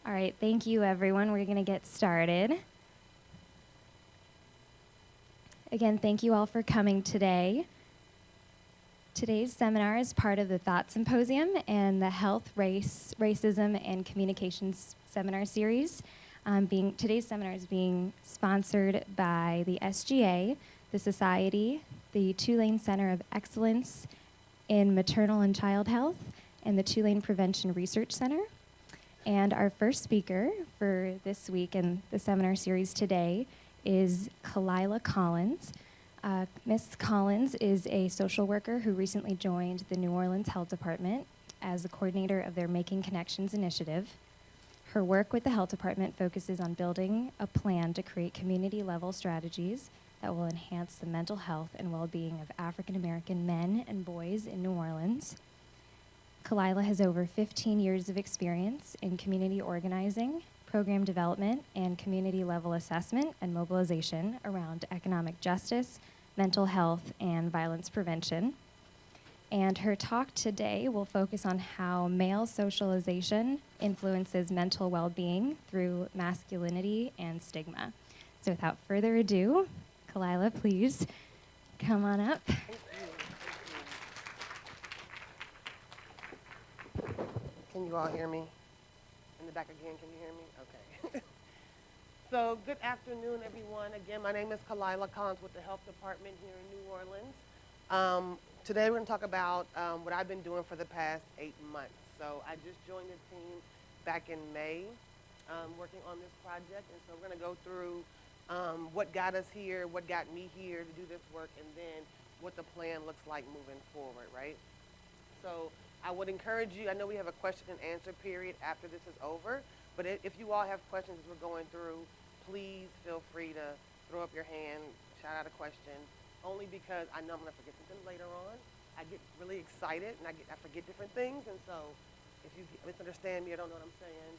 All right, thank you, everyone. We're going to get started. Again, thank you all for coming today. Today's seminar is part of the Thought Symposium and the Health, Racism, and Communications seminar series. Today's seminar is being sponsored by the SGA, the Society, the Tulane Center of Excellence in Maternal and Child Health, and the Tulane Prevention Research Center. And our first speaker for this week in the seminar series today is Khalilah Collins. Ms. Collins is a social worker who recently joined the New Orleans Health Department as the coordinator of their Making Connections initiative. Her work with the health department focuses on building a plan to create community-level strategies that will enhance the mental health and well-being of African American men and boys in New Orleans. Khalilah has over 15 years of experience in community organizing, program development, and community-level assessment and mobilization around economic justice, mental health, and violence prevention. And her talk today will focus on how male socialization influences mental well-being through masculinity and stigma. So without further ado, Khalilah, please come on up. Can you all hear me? In the back again, can you hear me? Okay. So good afternoon, everyone. Again, my name is Khalilah Collins with the Health Department here in New Orleans. Today we're going to talk about what I've been doing for the past 8 months. So I just joined the team back in May, working on this project. And so we're going to go through what got us here, what got me here to do this work, and then what the plan looks like moving forward, right? So I would encourage you, I know we have a question and answer period after this is over, but if you all have questions as we're going through, please feel free to throw up your hand, shout out a question, only because I know I'm going to forget something later on. I get really excited and I forget different things, and so if you misunderstand me or don't know what I'm saying,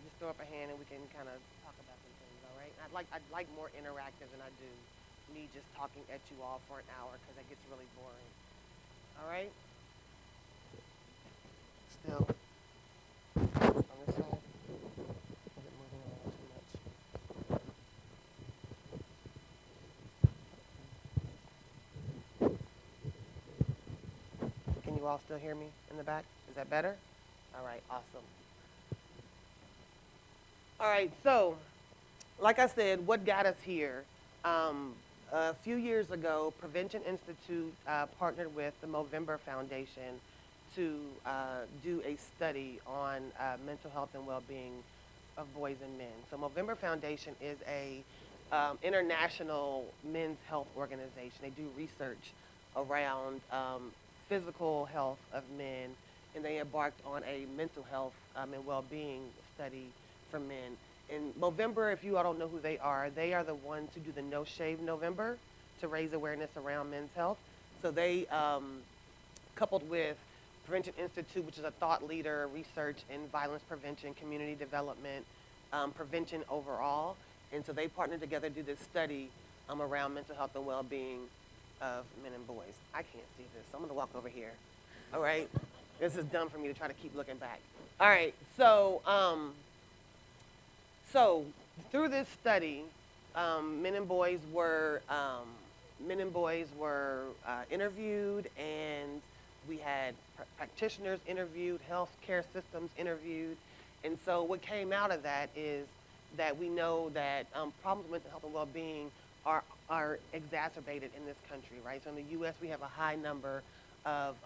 just throw up a hand and we can kind of talk about some things, all right? I'd like more interactive than I do me just talking at you all for an hour because that gets really boring, all right? Still on this side. Is it moving around too much? Can you all still hear me in the back? Is that better? All right, awesome. All right, so like I said, what got us here? A few years ago, Prevention Institute partnered with the Movember Foundation to do a study on mental health and well-being of boys and men. So Movember Foundation is a international men's health organization. They do research around physical health of men, and they embarked on a mental health and well-being study for men. And Movember, if you all don't know who they are the ones who do the No Shave November to raise awareness around men's health. So they, coupled with Prevention Institute, which is a thought leader, research in violence prevention, community development, prevention overall. And so they partnered together to do this study around mental health and well-being of men and boys. I can't see this, so I'm gonna walk over here. All right, this is dumb for me to try to keep looking back. All right, so through this study, men and boys were interviewed, and we had practitioners interviewed, healthcare systems interviewed, and so what came out of that is that we know that problems with mental health and well-being are exacerbated in this country, right? So in the U.S. we have a high number of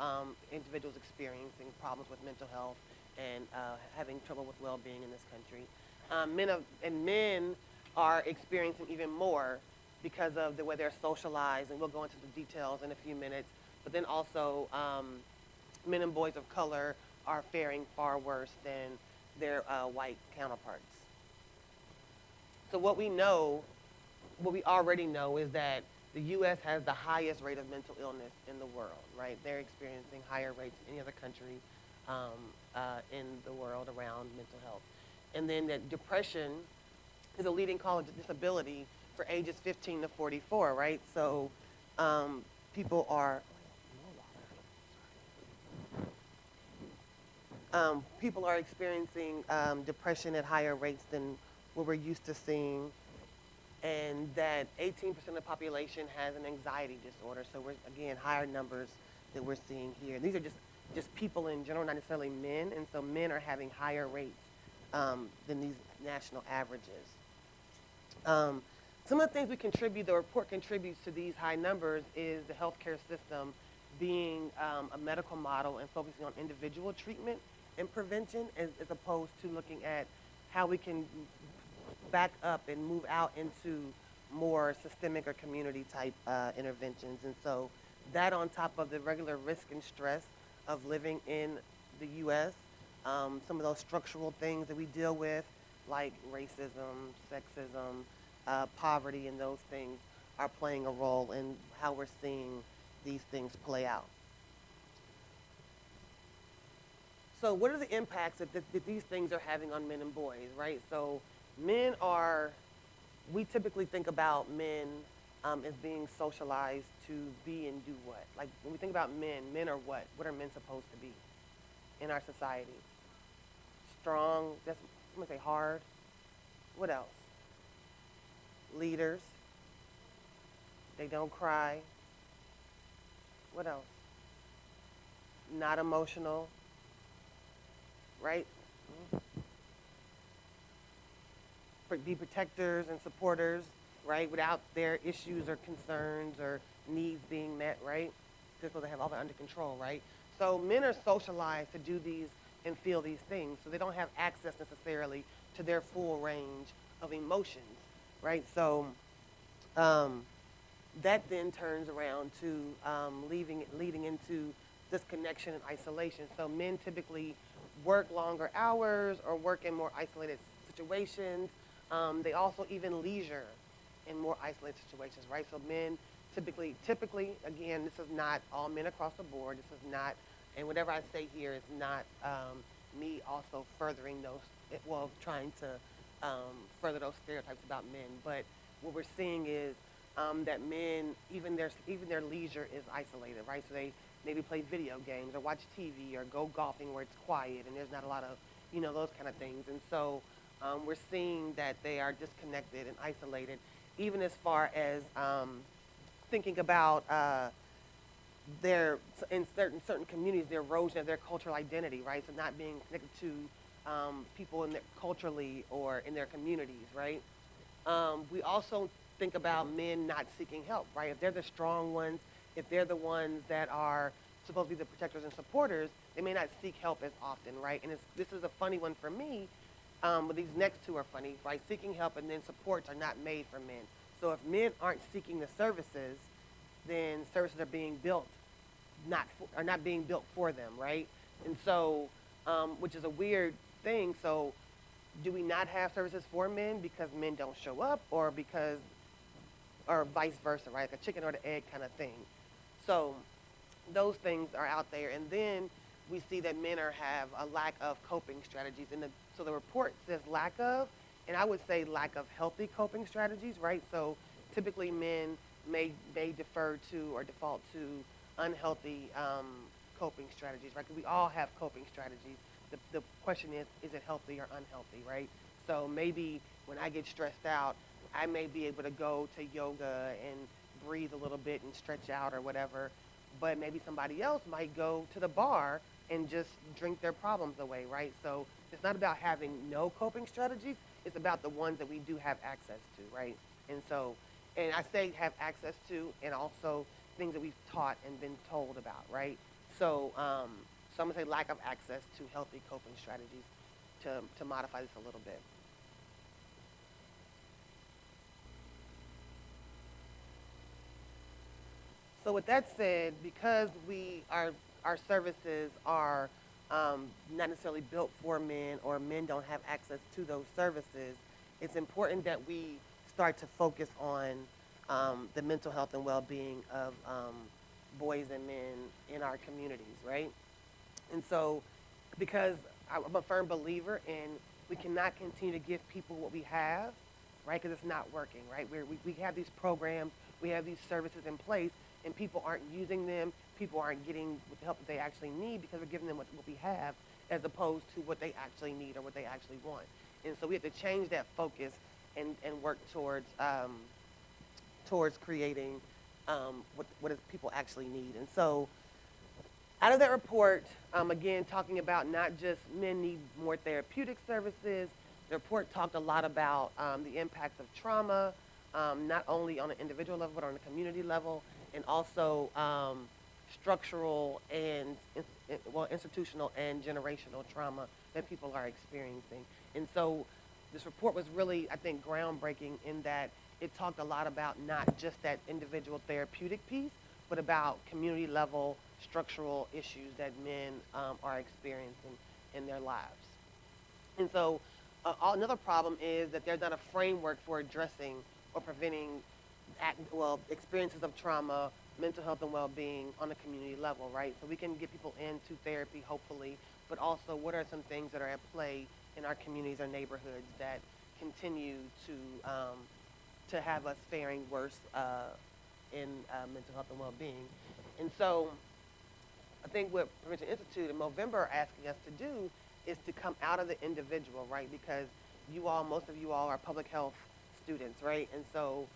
individuals experiencing problems with mental health and having trouble with well-being in this country. Men are experiencing even more because of the way they're socialized, and we'll go into the details in a few minutes. But then also, men and boys of color are faring far worse than their white counterparts. So what we already know is that the U.S. has the highest rate of mental illness in the world, right? They're experiencing higher rates than any other country in the world around mental health. And then that depression is a leading cause of disability for ages 15 to 44, right? So people are, People are experiencing depression at higher rates than what we're used to seeing, and that 18% of the population has an anxiety disorder. So we're, again, higher numbers that we're seeing here. These are just people in general, not necessarily men, and so men are having higher rates than these national averages. Some of the things the report contributes to these high numbers is the healthcare system being a medical model and focusing on individual treatment and prevention as opposed to looking at how we can back up and move out into more systemic or community type interventions. And so that on top of the regular risk and stress of living in the U.S., some of those structural things that we deal with, like racism, sexism, poverty, and those things are playing a role in how we're seeing these things play out. So what are the impacts that these things are having on men and boys, right? So we typically think about men as being socialized to be and do what? Like when we think about men are what? What are men supposed to be in our society? Strong, I'm gonna say hard. What else? Leaders. They don't cry. What else? Not emotional, right? Be protectors and supporters, right? Without their issues or concerns or needs being met, right? Just so they have all that under control, right? So men are socialized to do these and feel these things, so they don't have access necessarily to their full range of emotions, right? So that then turns around to leading into disconnection and isolation. So men typically work longer hours or work in more isolated situations. They also even leisure in more isolated situations, right? So men typically, again, this is not all men across the board. This is not, and whatever I say here is not me also furthering trying to further those stereotypes about men. But what we're seeing is that men, even their leisure is isolated, right? So they maybe play video games or watch TV or go golfing where it's quiet and there's not a lot of, those kind of things. And so we're seeing that they are disconnected and isolated, even as far as thinking about in certain communities, the erosion of their cultural identity, right? So not being connected to people culturally or in their communities, right? We also think about men not seeking help, right? If they're the strong ones, if they're the ones that are supposed to be the protectors and supporters, they may not seek help as often, right? And this is a funny one for me, but these next two are funny, right? Seeking help and then supports are not made for men. So if men aren't seeking the services, then services are being built, not being built for them, right? And so, which is a weird thing. So do we not have services for men because men don't show up, or vice versa, right? Like a chicken or the egg kind of thing. So those things are out there. And then we see that men have a lack of coping strategies. So the report says lack of, and I would say lack of healthy coping strategies, right? So typically men may defer to or default to unhealthy coping strategies, right? Because we all have coping strategies. The question is it healthy or unhealthy, right? So maybe when I get stressed out, I may be able to go to yoga and breathe a little bit and stretch out or whatever, but maybe somebody else might go to the bar and just drink their problems away, right? So it's not about having no coping strategies, it's about the ones that we do have access to, right? And so, and I say have access to, and also things that we've taught and been told about, right? So, so I'm gonna say lack of access to healthy coping strategies to modify this a little bit. So with that said, because our services are not necessarily built for men, or men don't have access to those services, it's important that we start to focus on the mental health and well-being of boys and men in our communities, right? And so, because I'm a firm believer in we cannot continue to give people what we have, right? Because it's not working, right? We have these programs, we have these services in place, and people aren't using them. People aren't getting the help that they actually need because we're giving them what we have, as opposed to what they actually need or what they actually want. And so we have to change that focus and work towards creating what is people actually need. And so out of that report, again, talking about not just men need more therapeutic services, the report talked a lot about the impacts of trauma, not only on an individual level, but on a community level, and also structural and, institutional and generational trauma that people are experiencing. And so this report was really, I think, groundbreaking in that it talked a lot about not just that individual therapeutic piece, but about community level structural issues that men are experiencing in their lives. And so another problem is that there's not a framework for addressing or preventing experiences of trauma, mental health and well-being on a community level, right? So we can get people into therapy, hopefully, but also what are some things that are at play in our communities or neighborhoods that continue to have us faring worse in mental health and well-being. And so I think what Prevention Institute and Movember are asking us to do is to come out of the individual, right? Because most of you all are public health students, right? And so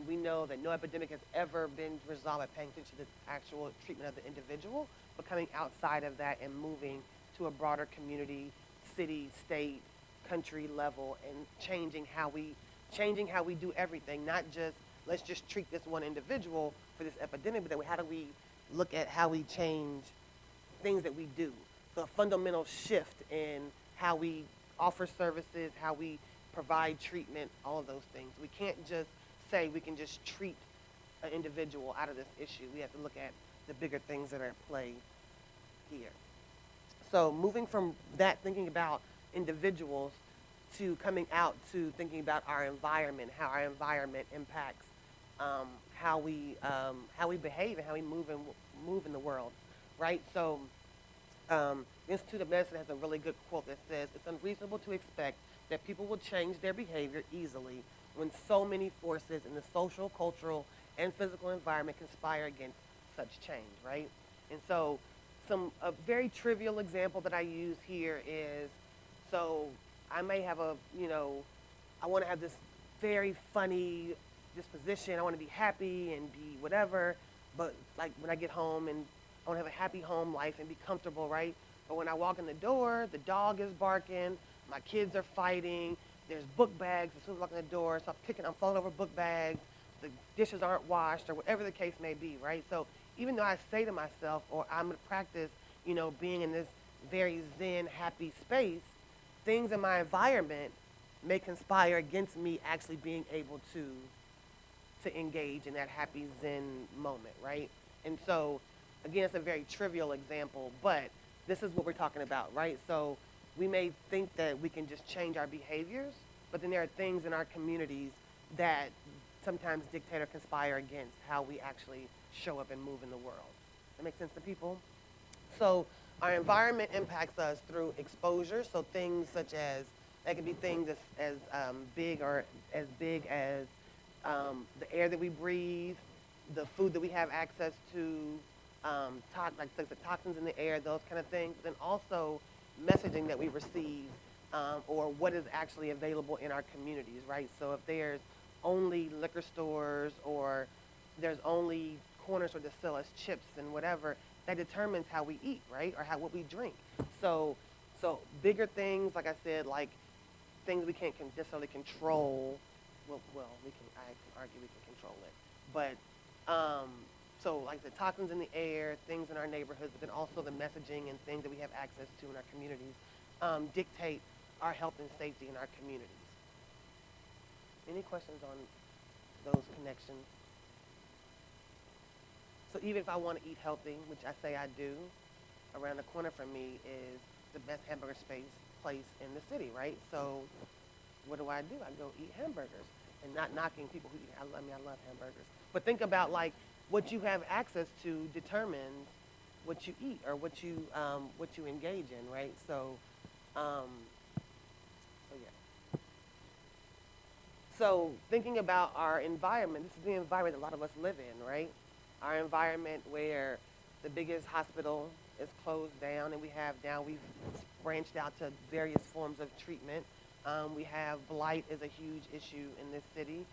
we know that no epidemic has ever been resolved by paying attention to the actual treatment of the individual, but coming outside of that and moving to a broader community, city, state, country level, and changing how we do everything, not just let's just treat this one individual for this epidemic, but then how do we look at how we change things that we do? So a fundamental shift in how we offer services, how we provide treatment, all of those things. We can't just say we can just treat an individual out of this issue. We have to look at the bigger things that are at play here. So moving from that, thinking about individuals, to coming out to thinking about our environment, how our environment impacts how we behave and how we move in the world, right? So the Institute of Medicine has a really good quote that says, "It's unreasonable to expect that people will change their behavior easily when so many forces in the social, cultural, and physical environment conspire against such change," right? And so a very trivial example that I use here is, so I may have I want to have this very funny disposition. I want to be happy and be whatever, but like when I get home and I want to have a happy home life and be comfortable, right? But when I walk in the door, the dog is barking, my kids are fighting, there's book bags as soon as I walk in the door, so I'm falling over book bags, the dishes aren't washed, or whatever the case may be, right? So even though I say to myself, or I'm going to practice, being in this very zen, happy space, things in my environment may conspire against me actually being able to engage in that happy zen moment, right? And so, again, it's a very trivial example, but this is what we're talking about, right? So we may think that we can just change our behaviors, but then there are things in our communities that sometimes dictate or conspire against how we actually show up and move in the world. That makes sense to people? So our environment impacts us through exposure, so things such as, that can be things as big as the air that we breathe, the food that we have access to, like the toxins in the air, those kind of things. But then also messaging that we receive, or what is actually available in our communities, right? So if there's only liquor stores or there's only corners where they sell us chips and whatever, that determines how we eat, right? Or what we drink. So bigger things, like I said, like things we can't necessarily control. I can argue we can control it. But, so like the toxins in the air, things in our neighborhoods, but then also the messaging and things that we have access to in our communities dictate our health and safety in our communities. Any questions on those connections? So even if I want to eat healthy, which I say I do, around the corner from me is the best hamburger place in the city, right? So what do? I go eat hamburgers, and not knocking people who eat. I love hamburgers. But think about like what you have access to determines what you eat or what you engage in, right? So yeah. So thinking about our environment, this is the environment a lot of us live in, right? Our environment where the biggest hospital is closed down, and we've branched out to various forms of treatment. We have blight is a huge issue in this city.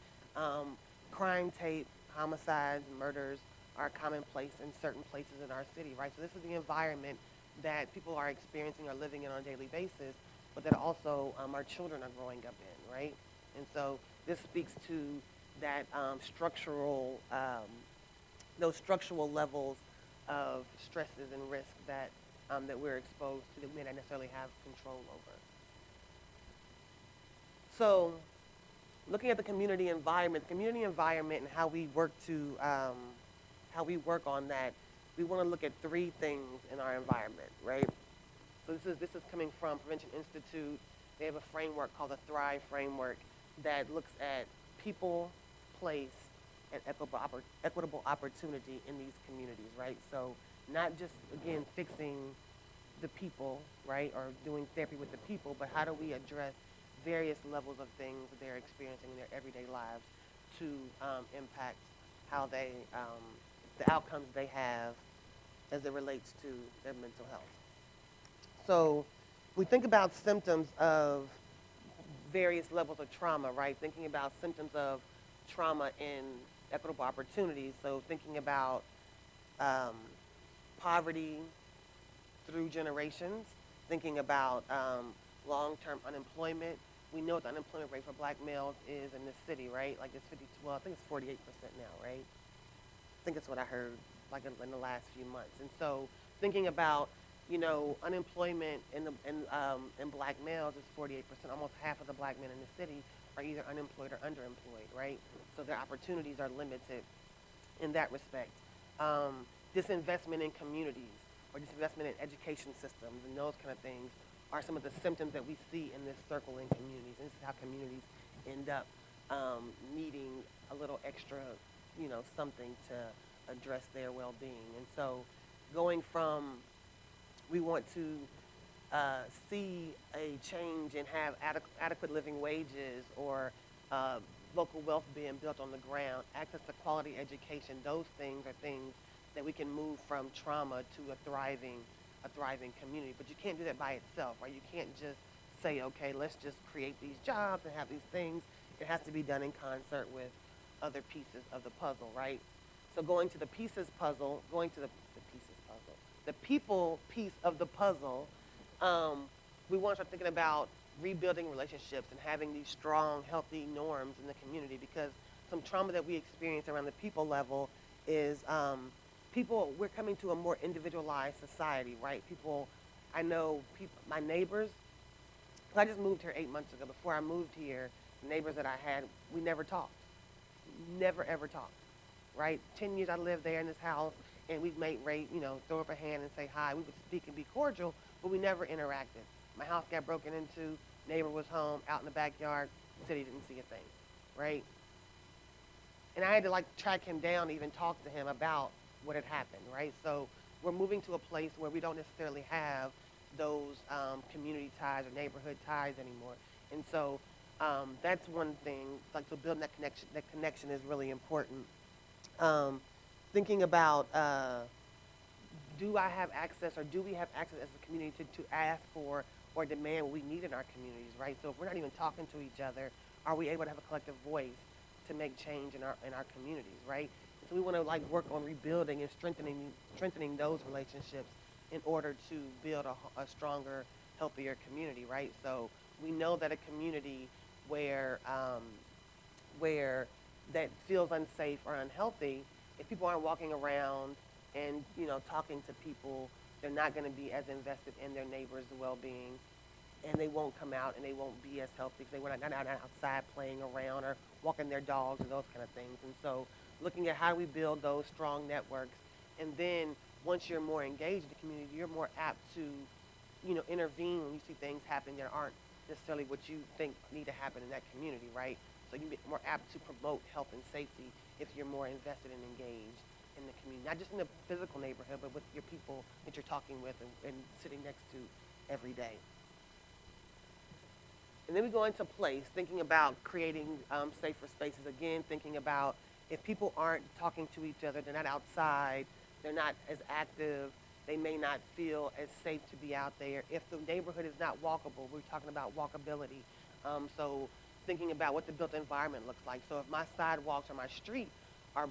Crime tape, homicides, murders are commonplace in certain places in our city, right? So this is the environment that people are experiencing or living in on a daily basis, but that also our children are growing up in, right? And so this speaks to that those structural levels of stresses and risks that we're exposed to that we may not necessarily have control over. So, looking at the community environment and how we work on that, we want to look at three things in our environment, right? So this is coming from Prevention Institute. They have a framework called the Thrive Framework that looks at people, place, and equitable opportunity in these communities, right? So not just, again, fixing the people, right, or doing therapy with the people, but how do we address various levels of things that they're experiencing in their everyday lives to impact how the outcomes they have as it relates to their mental health. So we think about symptoms of various levels of trauma, right? Thinking about symptoms of trauma in equitable opportunities. So thinking about poverty through generations, thinking about long-term unemployment. We know what the unemployment rate for black males is in this city, right? Like it's I think it's 48% now, right? I think that's what I heard like in the last few months. And so thinking about, unemployment in black males is 48%. Almost half of the black men in the city are either unemployed or underemployed, right? So their opportunities are limited in that respect. Disinvestment in communities or disinvestment in education systems and those kind of things are some of the symptoms that we see in this circle in communities. And this is how communities end up needing a little extra, something to address their well-being. And so going from we want to see a change and have adequate living wages or local wealth being built on the ground, access to quality education, those things are things that we can move from trauma to a thriving community. But you can't do that by itself, right? You can't just say, okay, let's just create these jobs and have these things. It has to be done in concert with other pieces of the puzzle, right? So going to the people piece of the puzzle, we want to start thinking about rebuilding relationships and having these strong, healthy norms in the community, because some trauma that we experience around the people level is we're coming to a more individualized society, right? My neighbors, I just moved here 8 months ago. Before I moved here, the neighbors that I had, we never talked. Never, ever talked, right? 10 years I lived there in this house, and we've made throw up a hand and say hi. We would speak and be cordial, but we never interacted. My house got broken into, neighbor was home, out in the backyard, city didn't see a thing, right? And I had to track him down to even talk to him about what had happened, right? So we're moving to a place where we don't necessarily have those community ties or neighborhood ties anymore. And so that's one thing, so building that connection is really important. Thinking about do I have access or do we have access as a community to ask for or demand what we need in our communities, right? So if we're not even talking to each other, are we able to have a collective voice to make change in our communities, right? So we want to work on rebuilding and strengthening those relationships in order to build a stronger, healthier community, right? So we know that a community where that feels unsafe or unhealthy, if people aren't walking around and talking to people, they're not going to be as invested in their neighbors' well-being, and they won't come out and they won't be as healthy because they were not outside playing around or walking their dogs or those kind of things. And so looking at how we build those strong networks, and then once you're more engaged in the community, you're more apt to intervene when you see things happen that aren't necessarily what you think need to happen in that community, right? So you can be more apt to promote health and safety if you're more invested and engaged in the community, not just in the physical neighborhood, but with your people that you're talking with and sitting next to every day. And then we go into place, thinking about creating safer spaces. Again, thinking about if people aren't talking to each other, they're not outside, they're not as active They may not feel as safe to be out there. If the neighborhood is not walkable, we're talking about walkability. So thinking about what the built environment looks like. So if my sidewalks or my street are,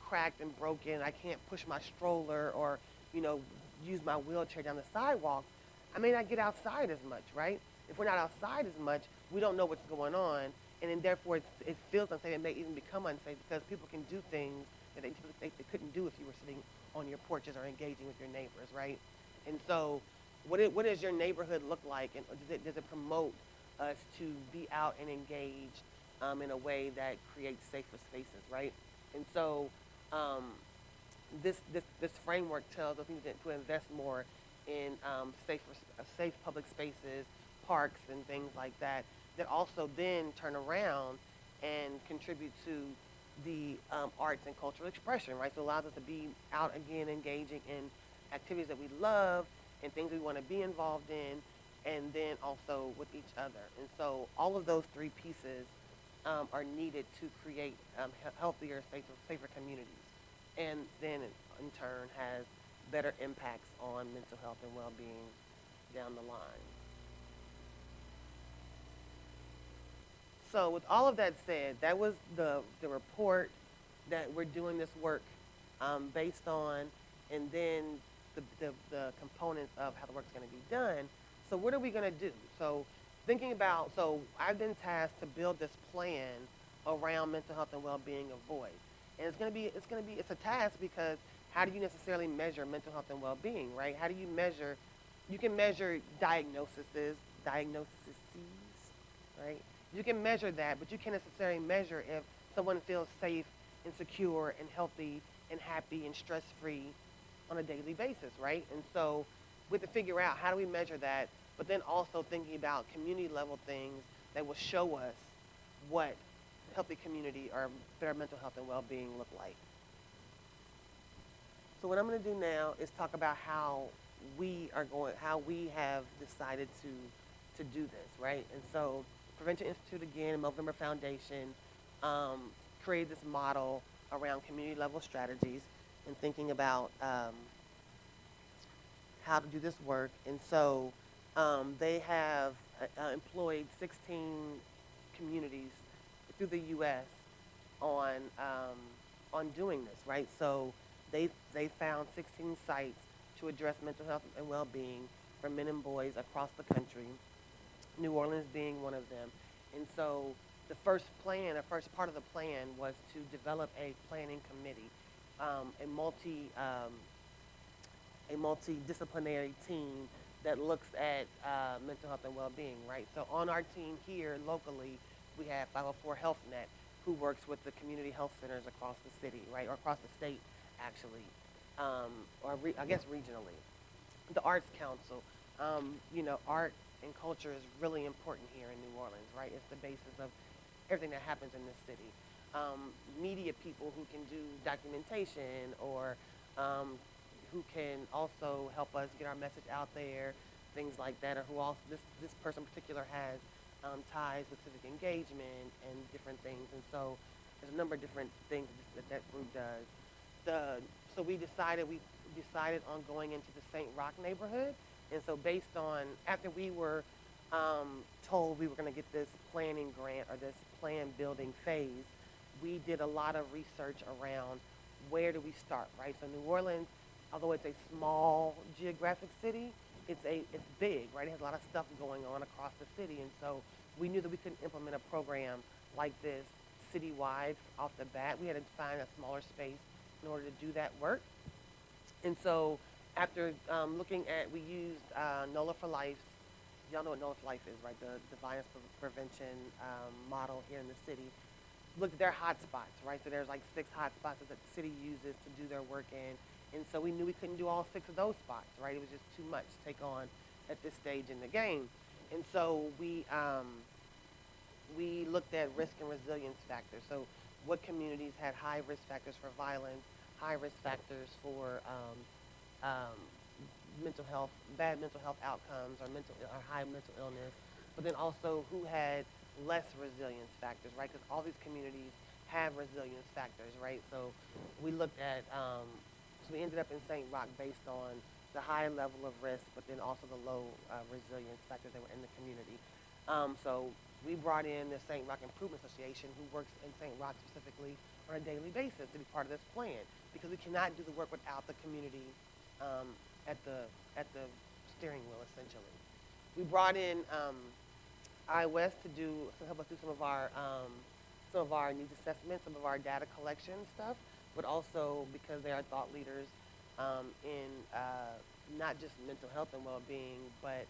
cracked and broken, I can't push my stroller or, use my wheelchair down the sidewalks, I may not get outside as much, right? If we're not outside as much, we don't know what's going on, and then therefore it feels unsafe. It may even become unsafe because people can do things that they couldn't do if you were sitting on your porches or engaging with your neighbors, right? And so what does your neighborhood look like, and does it promote us to be out and engaged in a way that creates safer spaces, right? And so this framework tells us we need to invest more in safe public spaces, parks, and things like that, that also then turn around and contribute to the arts and cultural expression, right? So it allows us to be out again, engaging in activities that we love and things we want to be involved in, and then also with each other. And so all of those three pieces are needed to create healthier, safer communities, and then in turn has better impacts on mental health and well-being down the line. So with all of that said, that was the report that we're doing this work based on, and then the components of how the work's going to be done. So what are we going to do? So I've been tasked to build this plan around mental health and well-being of boys. And it's a task because how do you necessarily measure mental health and well-being, right? How do you measure? You can measure diagnoses, right? You can measure that, but you can't necessarily measure if someone feels safe and secure and healthy and happy and stress-free on a daily basis, right? And so we have to figure out how do we measure that, but then also thinking about community level things that will show us what healthy community or better mental health and well-being look like. So what I'm going to do now is talk about how we have decided to do this, right? And so Prevention Institute again, Movember Foundation, created this model around community level strategies and thinking about how to do this work. And so they have employed 16 communities through the U.S. on doing this, right? So they found 16 sites to address mental health and well-being for men and boys across the country, New Orleans being one of them. And so the first part of the plan was to develop a planning committee, a multidisciplinary team that looks at mental health and well-being, right? So on our team here locally, we have 504 HealthNet, who works with the community health centers across the city, right, or across the state, actually, I guess regionally. The Arts Council, art and culture is really important here in New Orleans, right? It's the basis of everything that happens in this city. Media people who can do documentation or who can also help us get our message out there, things like that, or who also, this person in particular has ties with civic engagement and different things. And so there's a number of different things that group does. So we decided on going into the St. Roch neighborhood. And so based on, after we were told we were going to get this planning grant or this plan building phase, we did a lot of research around where do we start, right? So New Orleans, although it's a small geographic city, it's big, right? It has a lot of stuff going on across the city. And so we knew that we couldn't implement a program like this citywide off the bat. We had to find a smaller space in order to do that work. And so after looking at, we used NOLA for Life. Y'all know what NOLA for Life is, right? The violence prevention model here in the city. Looked at their hotspots, right? So there's like 6 hotspots that the city uses to do their work in. And so we knew we couldn't do all 6 of those spots, right? It was just too much to take on at this stage in the game. And so we looked at risk and resilience factors. So what communities had high risk factors for violence, high risk factors for mental health, bad mental health outcomes, or high mental illness, but then also who had less resilience factors, right? Because all these communities have resilience factors, right? So we looked at, so we ended up in St. Roch based on the high level of risk, but then also the low resilience factor that were in the community. So we brought in the St. Roch Improvement Association, who works in St. Roch specifically on a daily basis to be part of this plan, because we cannot do the work without the community at the steering wheel, essentially. We brought in iWest to help us do some of our needs assessments, some of our data collection stuff, but also because they are thought leaders in not just mental health and well-being, but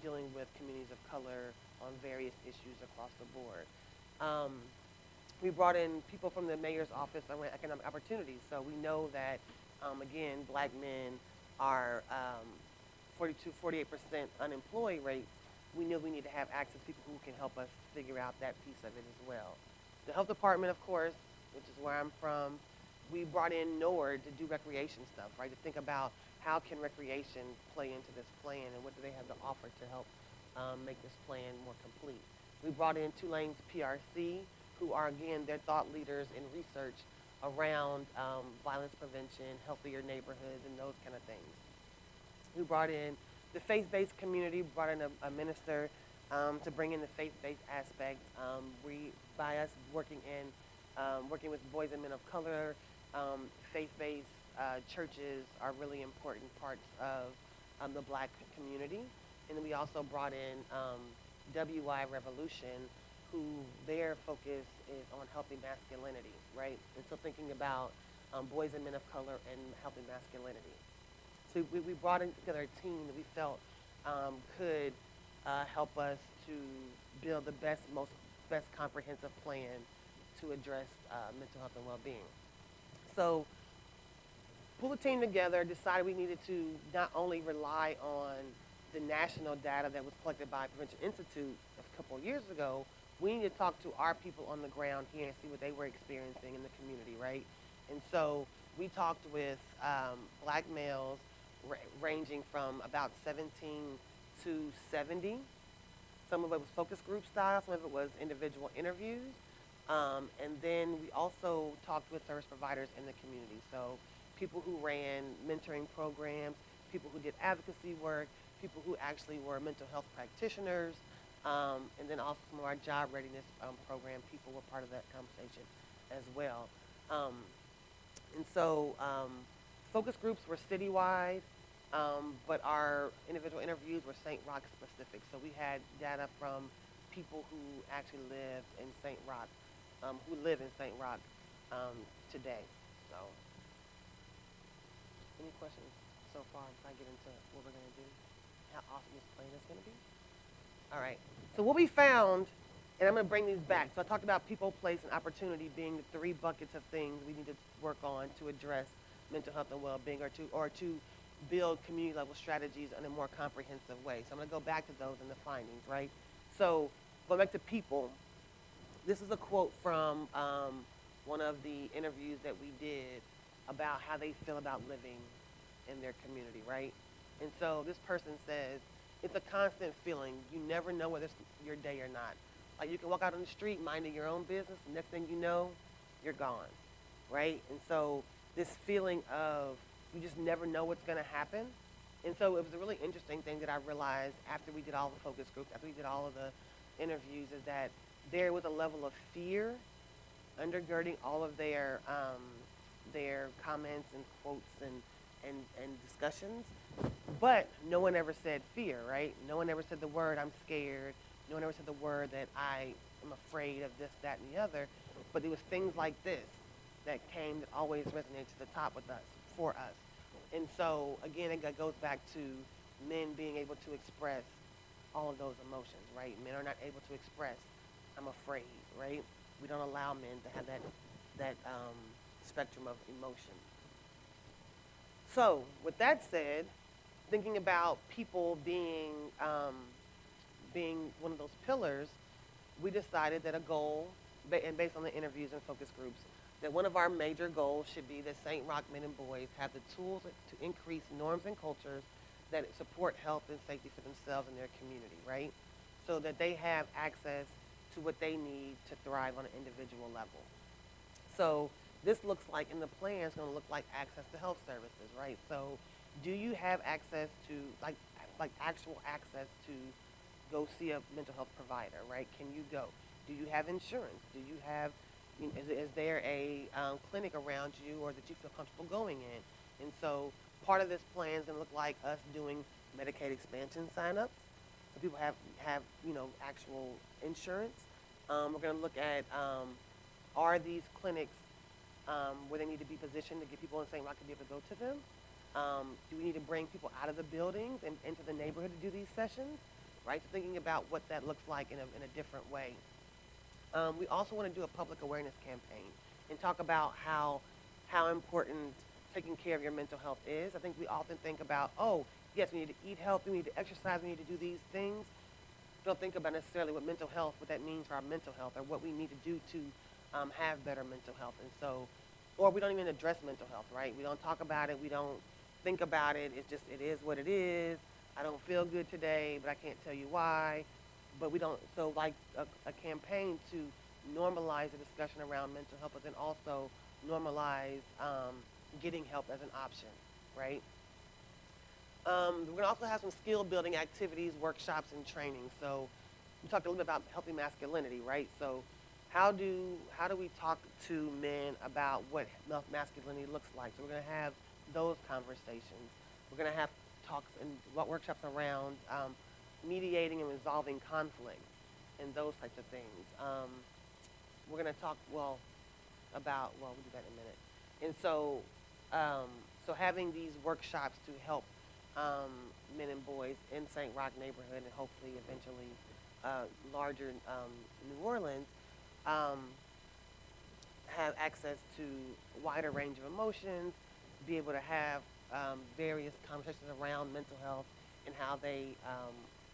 dealing with communities of color on various issues across the board. We brought in people from the mayor's office on economic opportunities. So we know that, again, black men are 48% unemployed rates. We knew we need to have access to people who can help us figure out that piece of it as well. The health department, of course, which is where I'm from, we brought in NORD to do recreation stuff, right? To think about how can recreation play into this plan and what do they have to offer to help make this plan more complete. We brought in Tulane's PRC, who are, again, they're thought leaders in research around violence prevention, healthier neighborhoods, and those kind of things. We brought in the faith-based community, brought in a minister to bring in the faith-based aspect. By us working with boys and men of color, faith-based churches are really important parts of the black community. And then we also brought in WI Revolution, who their focus is on healthy masculinity, right? And so thinking about boys and men of color and healthy masculinity. So we brought in together a team that we felt could help us to build the best comprehensive plan to address mental health and well-being. So pull the team together, decided we needed to not only rely on the national data that was collected by Prevention Institute a couple of years ago, we need to talk to our people on the ground here and see what they were experiencing in the community, right? And so we talked with black males ranging from about 17 to 70. Some of it was focus group style, some of it was individual interviews. And then we also talked with service providers in the community. So people who ran mentoring programs, people who did advocacy work, people who actually were mental health practitioners, and then also some of our job readiness program people were part of that conversation as well. And so focus groups were citywide, but our individual interviews were St. Roch specific. So we had data from people who actually lived in St. Roch, who live in St. Roch today. So any questions so far before I get into what we're going to do? How awesome this plan is going to be? All right. So what we found, and I'm going to bring these back. So I talked about people, place, and opportunity being the three buckets of things we need to work on to address mental health and well-being, or to build community-level strategies in a more comprehensive way. So I'm going to go back to those in the findings, right? So going back to people, this is a quote from one of the interviews that we did about how they feel about living in their community, right? And so this person says, it's a constant feeling. You never know whether it's your day or not. Like you can walk out on the street minding your own business, and next thing you know, you're gone, right? And so this feeling of you just never know what's going to happen. And so it was a really interesting thing that I realized after we did all the focus groups, after we did all of the interviews, is that there was a level of fear undergirding all of their comments and quotes and discussions. But no one ever said fear, right? No one ever said the word I'm scared. No one ever said the word that I am afraid of this, that, and the other. But it was things like this that came that always resonated to the top with us, for us. And so, again, it goes back to men being able to express all of those emotions, right? Men are not able to express, I'm afraid, right? We don't allow men to have that spectrum of emotion. So, with that said, thinking about people being one of those pillars, we decided that a goal, and based on the interviews and focus groups, that one of our major goals should be that St. Roch men and boys have the tools to increase norms and cultures that support health and safety for themselves and their community, right? So that they have access to what they need to thrive on an individual level. So this looks like, in the plan, it's going to look like access to health services, right? So Do you have access to, like actual access to go see a mental health provider, right? Can you go? Do you have insurance? Do you have, is there a clinic around you or that you feel comfortable going in? And so part of this plan is going to look like us doing Medicaid expansion signups. So people have actual insurance. We're going to look at are these clinics where they need to be positioned to get people in St. Roch to be able to go to them? Do we need to bring people out of the buildings and into the neighborhood to do these sessions? Right? So thinking about what that looks like in a different way. We also want to do a public awareness campaign and talk about how important taking care of your mental health is. I think we often think about, oh, yes, we need to eat healthy, we need to exercise, we need to do these things. Don't think about necessarily what mental health, what that means for our mental health, or what we need to do to have better mental health. And so, or we don't even address mental health, right? We don't talk about it, we don't think about it. It's just, it is what it is. I don't feel good today, but I can't tell you why. But we don't, so like a campaign to normalize the discussion around mental health, but then also normalize getting help as an option, right? We're going to also have some skill building activities, workshops, and training. So we talked a little bit about healthy masculinity, right? So how do we talk to men about what masculinity looks like? So we're going to have those conversations. We're going to have talks and workshops around mediating and resolving conflict and those types of things. We're going to talk, we'll do that in a minute. And so, so having these workshops to help men and boys in St. Roch neighborhood and hopefully eventually larger New Orleans have access to a wider range of emotions, be able to have various conversations around mental health and how they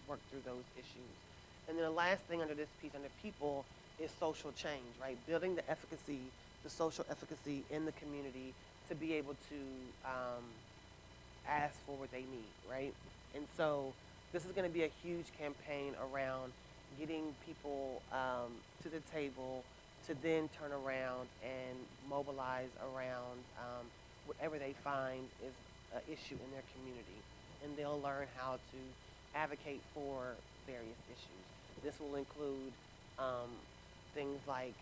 work through those issues. And then the last thing under this piece, under people, is social change, right? Building the efficacy, the social efficacy in the community to be able to ask for what they need, right? And so this is going to be a huge campaign around getting people to the table to then turn around and mobilize around whatever they find is an issue in their community. And they'll learn how to advocate for various issues. This will include things like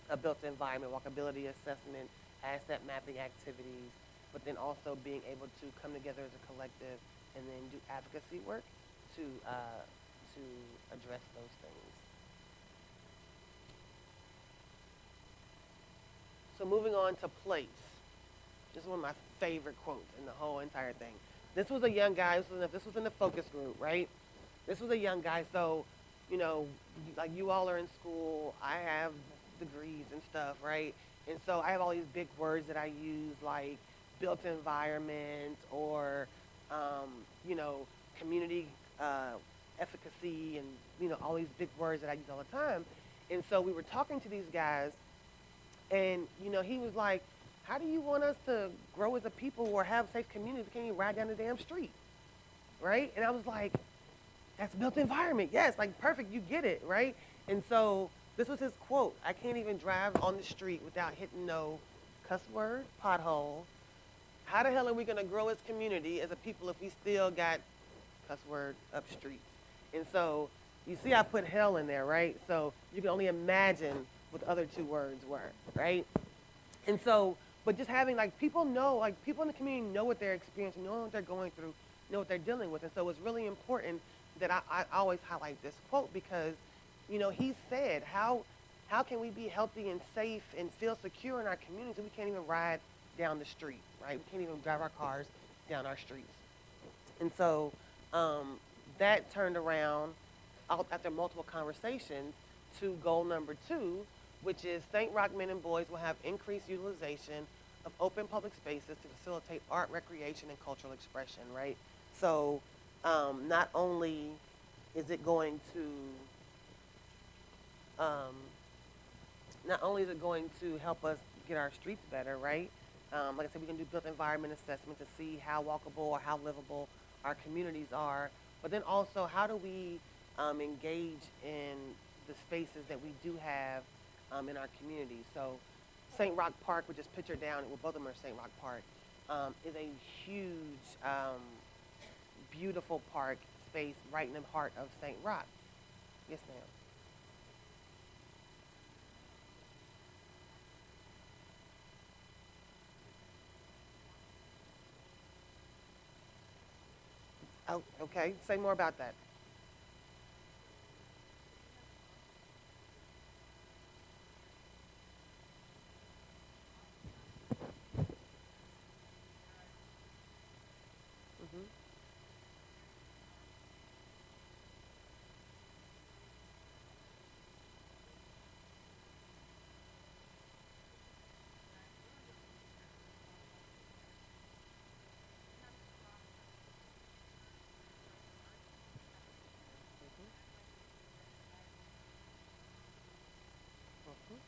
a built environment, walkability assessment, asset mapping activities, but then also being able to come together as a collective and then do advocacy work to address those things. So moving on to place. This is one of my favorite quotes in the whole entire thing. This was a young guy, this was in the focus group, right? This was a young guy, so, like you all are in school, I have degrees and stuff, right? And so I have all these big words that I use, like built environment or, community efficacy and, all these big words that I use all the time. And so we were talking to these guys, and, he was like, how do you want us to grow as a people or have safe communities? We can't even ride down the damn street, right? And I was like, that's built environment. Yes, like perfect, you get it, right? And so this was his quote. I can't even drive on the street without hitting no cuss word, pothole. How the hell are we going to grow as community, as a people, if we still got cuss word up streets? And so you see I put hell in there, right? So you can only imagine what the other two words were, right? And so, but just having, people know, people in the community know what they're experiencing, know what they're going through, know what they're dealing with. And so it's really important that I always highlight this quote because, he said, how can we be healthy and safe and feel secure in our communities if we can't even ride down the street, right? We can't even drive our cars down our streets. And so that turned around after multiple conversations to goal number 2, which is St. Roch men and boys will have increased utilization of open public spaces to facilitate art, recreation, and cultural expression, right? So not only is it going to help us get our streets better, right? Like I said, we can do built environment assessment to see how walkable or how livable our communities are, but then also how do we engage in the spaces that we do have in our community. So St. Roch Park, which is pictured down, well, both of them are St. Roch Park, is a huge, beautiful park space right in the heart of St. Roch. Yes, ma'am. Oh, okay. Say more about that. Mhm. Mhm. Mhm.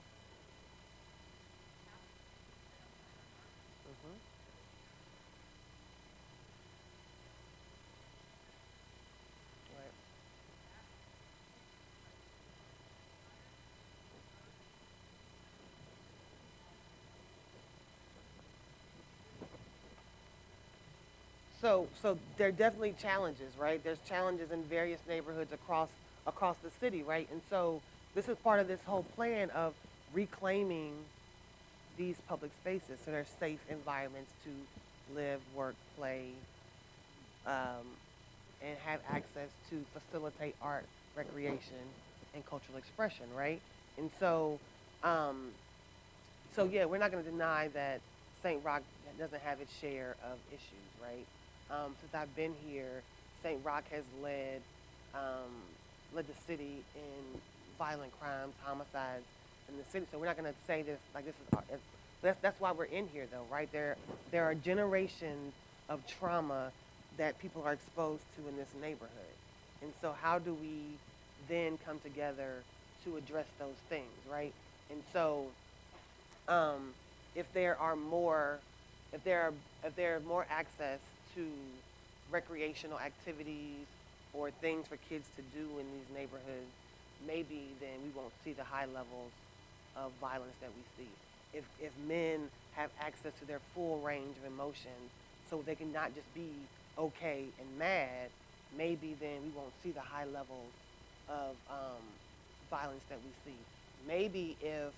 Mhm. Right. So there are definitely challenges, right? There's challenges in various neighborhoods across the city, right? And so this is part of this whole plan of reclaiming these public spaces so they're safe environments to live, work, play, um, and have access to facilitate art, recreation, and cultural expression, right? And um, so yeah, we're not going to deny that St. Roch doesn't have its share of issues, right? Since I've been here, St. Roch has led the city in violent crimes, homicides in the city. So we're not going to say this like this is. That's why we're in here, though, right? There are generations of trauma that people are exposed to in this neighborhood, and so how do we then come together to address those things, right? And so um, if there are more, if there are, if there are more access to recreational activities or things for kids to do in these neighborhoods, maybe then we won't see the high levels of violence that we see. If men have access to their full range of emotions, so they can not just be okay and mad, maybe then we won't see the high levels of violence that we see. Maybe if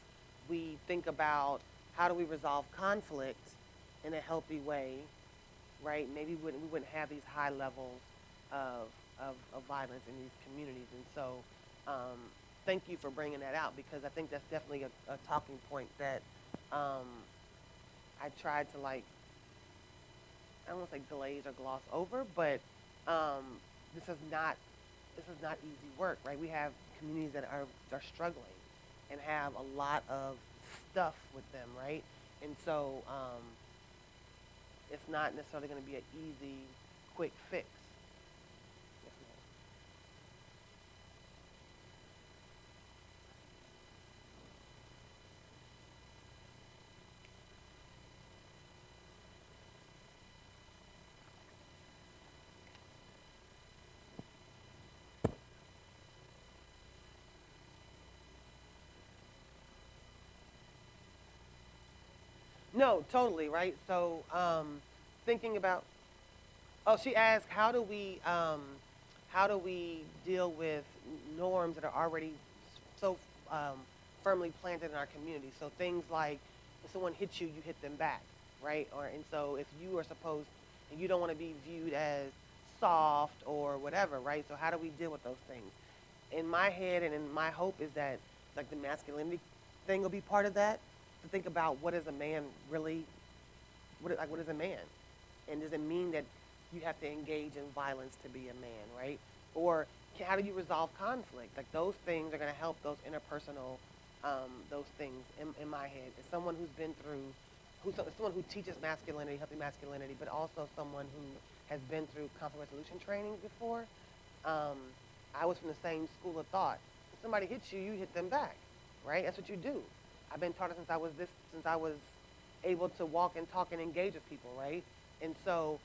we think about how do we resolve conflict in a healthy way, right? Maybe we wouldn't have these high levels of, of violence in these communities. And so um, thank you for bringing that out because I think that's definitely a talking point that um, I tried to like, I don't want to say glaze or gloss over, but um, this is not this is not easy work, right? We have communities that are struggling and have a lot of stuff with them, right? And so it's not necessarily going to be an easy, quick fix. Yes, no, totally, right? So thinking about, oh, she asked, how do we deal with norms that are already so um, firmly planted in our community? So things like if someone hits you, you hit them back, right? Or and so if you are supposed and you don't want to be viewed as soft or whatever, right? So how do we deal with those things? In my head and in my hope is that like the masculinity thing will be part of that. To think about what is a man really, what is a man, and does it mean that you have to engage in violence to be a man, right? Or how do you resolve conflict? Like those things are going to help those interpersonal, those things in my head. As someone who's been through, someone who teaches masculinity, healthy masculinity, but also someone who has been through conflict resolution training before. Um, I was from the same school of thought. If somebody hits you, you hit them back, right? That's what you do. I've been taught it since I was able to walk and talk and engage with people, right? And so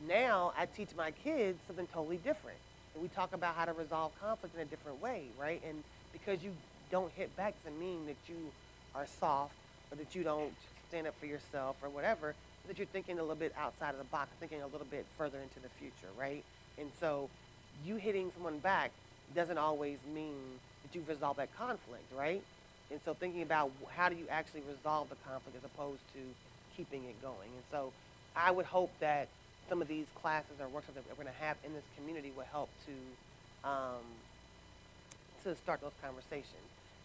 now I teach my kids something totally different. And we talk about how to resolve conflict in a different way, right? And because you don't hit back doesn't mean that you are soft or that you don't stand up for yourself or whatever. It that you're thinking a little bit outside of the box, thinking a little bit further into the future, right? And so you hitting someone back doesn't always mean that you've resolved that conflict, right? And so thinking about how do you actually resolve the conflict as opposed to keeping it going. And so I would hope that some of these classes or workshops that we're going to have in this community will help to start those conversations.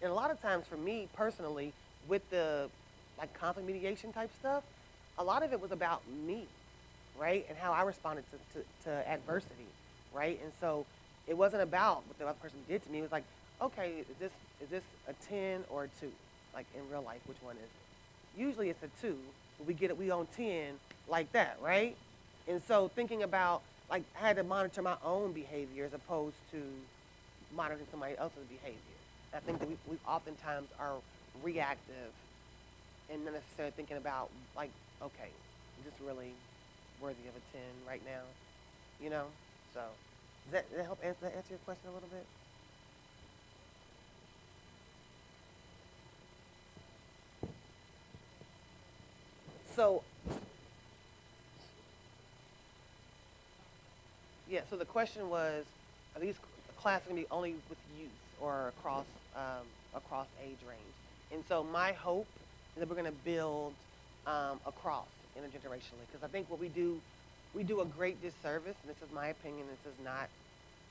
And a lot of times for me personally, with the like conflict mediation type stuff, a lot of it was about me, right? And how I responded to adversity, right? And so it wasn't about what the other person did to me. It was like, okay, is this a 10 or a 2? Like in real life, which one is it? Usually it's a 2, but we on 10 like that, right? And so thinking about, like, I had to monitor my own behavior as opposed to monitoring somebody else's behavior. I think that we oftentimes are reactive and not necessarily thinking about, like, okay, is this really worthy of a 10 right now? You know? So does that help answer your question a little bit? So, yeah, so the question was, are these classes going to be only with youth or across age range? And so my hope is that we're going to build across intergenerationally, because I think what we do a great disservice, and this is my opinion, this is not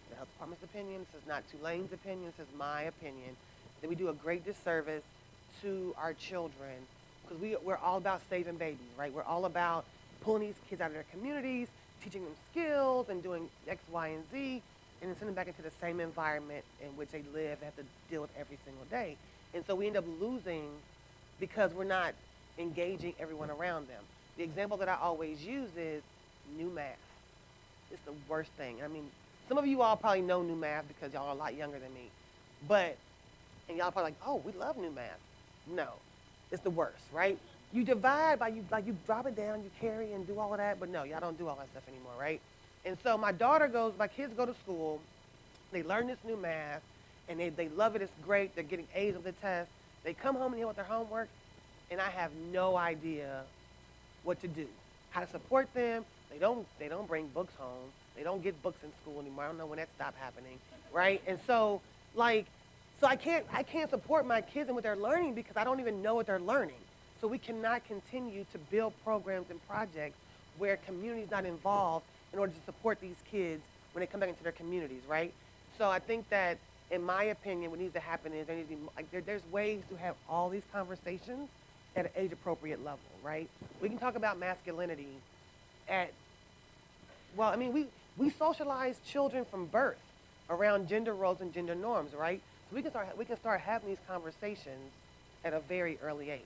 the health department's opinion, this is not Tulane's opinion, this is my opinion, that we do a great disservice to our children, because we're all about saving babies, right? We're all about pulling these kids out of their communities, teaching them skills and doing X, Y, and Z, and then sending them back into the same environment in which they live and have to deal with every single day. And so we end up losing because we're not engaging everyone around them. The example that I always use is new math. It's the worst thing. I mean, some of you all probably know new math because y'all are a lot younger than me. And y'all probably like, oh, we love new math. No, it's the worst, right? You divide by you drop it down, you carry and do all of that, but no, y'all don't do all that stuff anymore, right? And so my kids go to school, they learn this new math, and they love it, it's great, they're getting A's on the test. They come home and help with their homework, and I have no idea what to do, how to support them. They don't bring books home. They don't get books in school anymore. I don't know when that stopped happening, right? And so I can't support my kids and what they're learning because I don't even know what they're learning. So we cannot continue to build programs and projects where community's not involved in order to support these kids when they come back into their communities, right? So I think that, in my opinion, what needs to happen is there's ways to have all these conversations at an age-appropriate level, right? We can talk about masculinity we socialize children from birth around gender roles and gender norms, right? So we can start having these conversations at a very early age.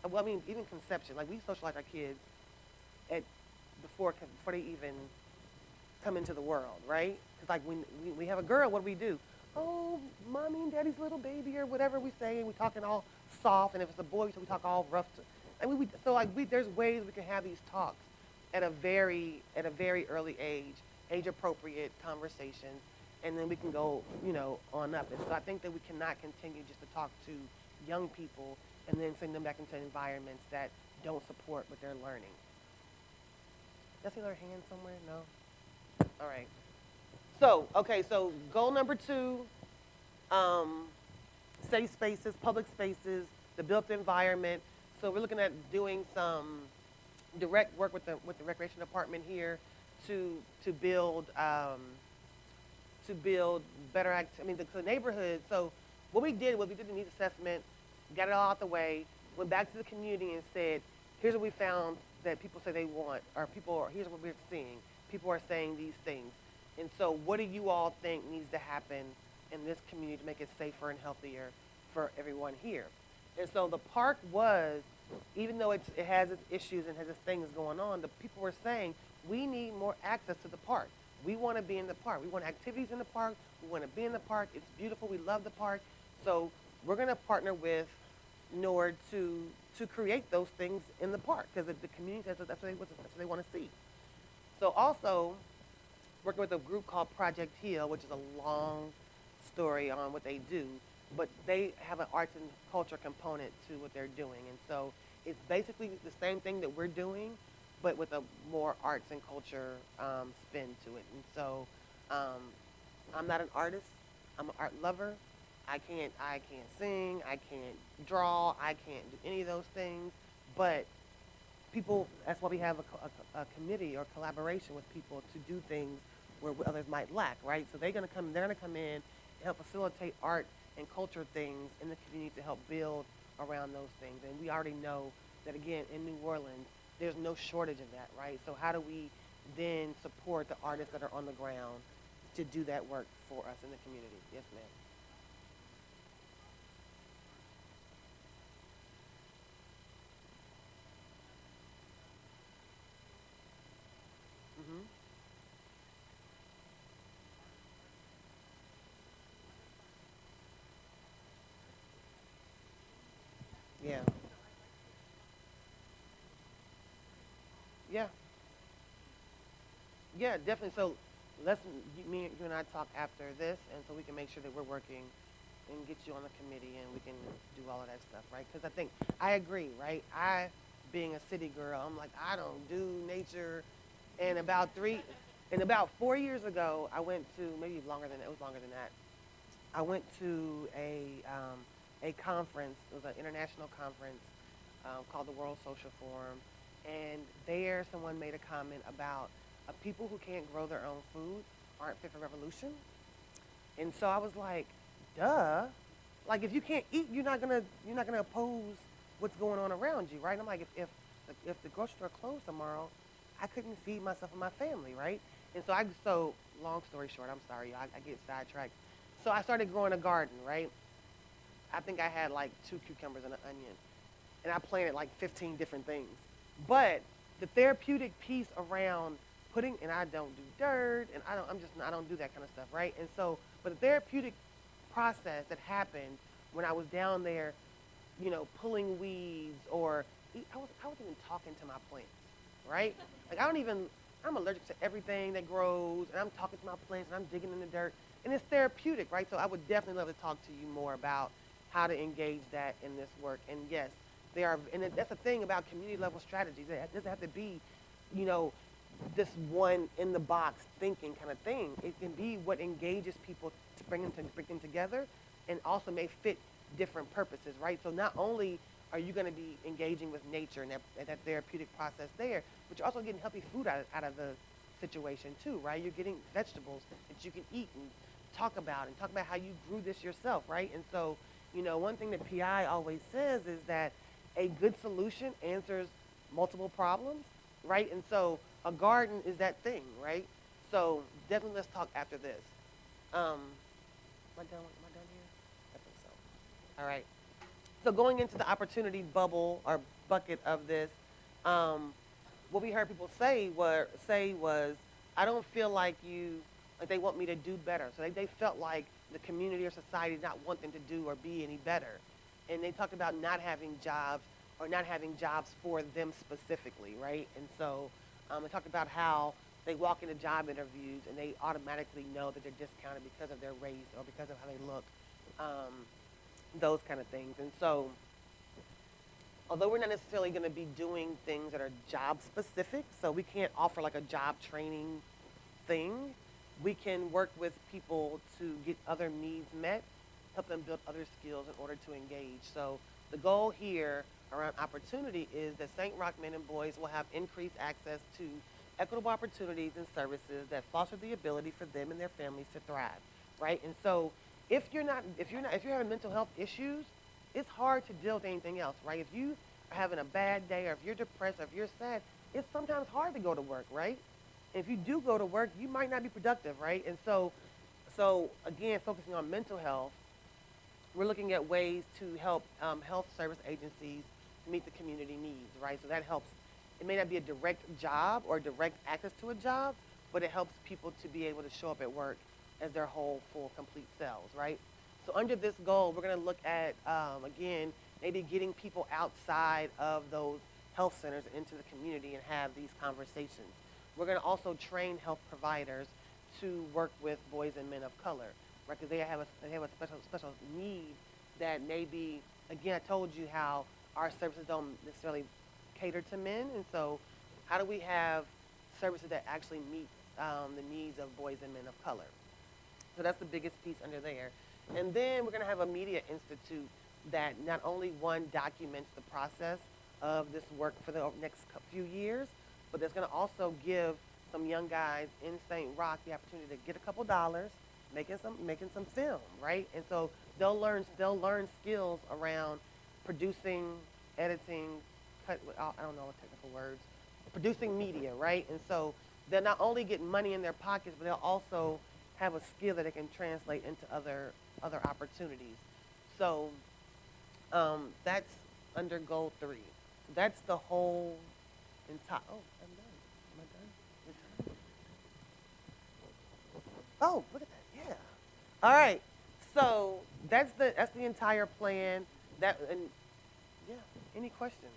Well, I mean, even conception. Like, we socialize our kids before they even come into the world, right? Because, like, when we have a girl, what do? Oh, mommy and daddy's little baby, or whatever we say, and we're talking all soft. And if it's a boy, we talk all rough. There's ways we can have these talks at a very early age-appropriate conversations, and then we can go, on up. And so I think that we cannot continue just to talk to young people and then send them back into environments that don't support what they're learning. Did I see their hand somewhere? No? All right. So goal number 2, safe spaces, public spaces, the built environment. So we're looking at doing some direct work with the recreation department here to build better the neighborhood. So what we did the needs assessment, got it all out the way, went back to the community and said, here's what we found that people say they want, or here's what we're seeing. People are saying these things. And so what do you all think needs to happen in this community to make it safer and healthier for everyone here? And so the park was, even though it has its issues and has its things going on, the people were saying, we need more access to the park. We want to be in the park. We want activities in the park. We want to be in the park. It's beautiful. We love the park. So we're going to partner with NORD to create those things in the park, because the community says that's what they want to see. So also, working with a group called Project Heal, which is a long story on what they do, but they have an arts and culture component to what they're doing. And so it's basically the same thing that we're doing, but with a more arts and culture spin to it. And so I'm not an artist. I'm an art lover. I can't sing. I can't draw. I can't do any of those things. But people, that's why we have a committee or collaboration with people to do things where others might lack, right? So they're gonna come in and help facilitate art and culture things in the community to help build around those things. And we already know that, again, in New Orleans, there's no shortage of that, right? So how do we then support the artists that are on the ground to do that work for us in the community? Yes, ma'am. Mhm. Yeah. Yeah. Yeah, definitely. So you and I talk after this, and so we can make sure that we're working and get you on the committee, and we can do all of that stuff, right? Because I think I agree, right? Being a city girl, I'm like, I don't do nature. And about 4 years ago, I went to, maybe longer than that, it was longer than that. I went to a conference. It was an international conference called the World Social Forum, and there someone made a comment about people who can't grow their own food aren't fit for revolution. And so I was like, duh. Like if you can't eat, you're not gonna oppose what's going on around you, right? And I'm like, if the grocery store closed tomorrow, I couldn't feed myself and my family, right? And so long story short, I'm sorry, I get sidetracked. So I started growing a garden, right? I think I had like 2 cucumbers and an onion, and I planted like 15 different things. But the therapeutic piece around putting, and I don't do dirt, and I don't do that kind of stuff, right? And so, but the therapeutic process that happened when I was down there, pulling weeds, or I was even talking to my plants, right? Like I'm allergic to everything that grows, and I'm talking to my plants, and I'm digging in the dirt, and it's therapeutic, right? So I would definitely love to talk to you more about how to engage that in this work. And yes, that's the thing about community level strategies. It doesn't have to be, you know, this one in the box thinking kind of thing. It can be what engages people to bring them together, and also may fit different purposes, right? So not only are you going to be engaging with nature and that therapeutic process there, but you're also getting healthy food out of the situation too, right? You're getting vegetables that you can eat and talk about how you grew this yourself, right? And so, one thing that PI always says is that a good solution answers multiple problems, right? And so a garden is that thing, right? So definitely let's talk after this. Am I done here? I think so. All right. So going into the opportunity bubble or bucket of this, what we heard people say was, I don't feel like they want me to do better. So they felt like the community or society did not want them to do or be any better. And they talked about not having jobs or not having jobs for them specifically, right? And so they talked about how they walk into job interviews and they automatically know that they're discounted because of their race or because of how they look, those kind of things. And so although we're not necessarily going to be doing things that are job specific, so we can't offer like a job training thing, we can work with people to get other needs met, help them build other skills in order to engage. So the goal here around opportunity is that St. Roch men and boys will have increased access to equitable opportunities and services that foster the ability for them and their families to thrive, right? And so if you're having mental health issues, it's hard to deal with anything else, right? If you are having a bad day, or if you're depressed, or if you're sad, it's sometimes hard to go to work, right? If you do go to work, you might not be productive, right? And so again, focusing on mental health, we're looking at ways to help health service agencies meet the community needs, right? So that helps. It may not be a direct job or direct access to a job, but it helps people to be able to show up at work as their whole, full, complete selves, right? So under this goal, we're going to look at, again, maybe getting people outside of those health centers into the community and have these conversations. We're going to also train health providers to work with boys and men of color, right? Because they have a special need that maybe, again, I told you how our services don't necessarily cater to men, and so How do we have services that actually meet the needs of boys and men of color? So that's the biggest piece under there. And then we're going to have a media institute that not only one documents the process of this work for the next few years, but that's going to also give some young guys in St. Roch the opportunity to get a couple dollars, making some film, right? And so they'll learn skills around producing, editing, I don't know the technical words, producing media, right? And so they'll not only get money in their pockets, but they'll also have a skill that they can translate into other opportunities. So that's under goal 3. That's the whole entire. Oh, I'm done. Am I done? We're done? Oh, look at that. Yeah. All right. So that's the entire plan. And yeah. Any questions?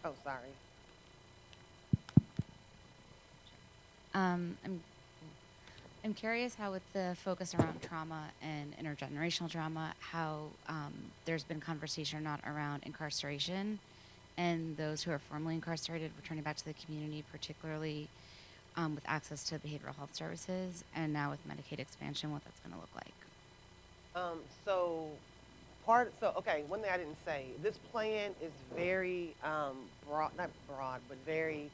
Oh, sorry. I'm curious how, with the focus around trauma and intergenerational trauma, how there's been conversation not around incarceration and those who are formerly incarcerated returning back to the community, particularly with access to behavioral health services, and now with Medicaid expansion, what that's going to look like. Okay, one thing I didn't say, this plan is very broad, not broad, but very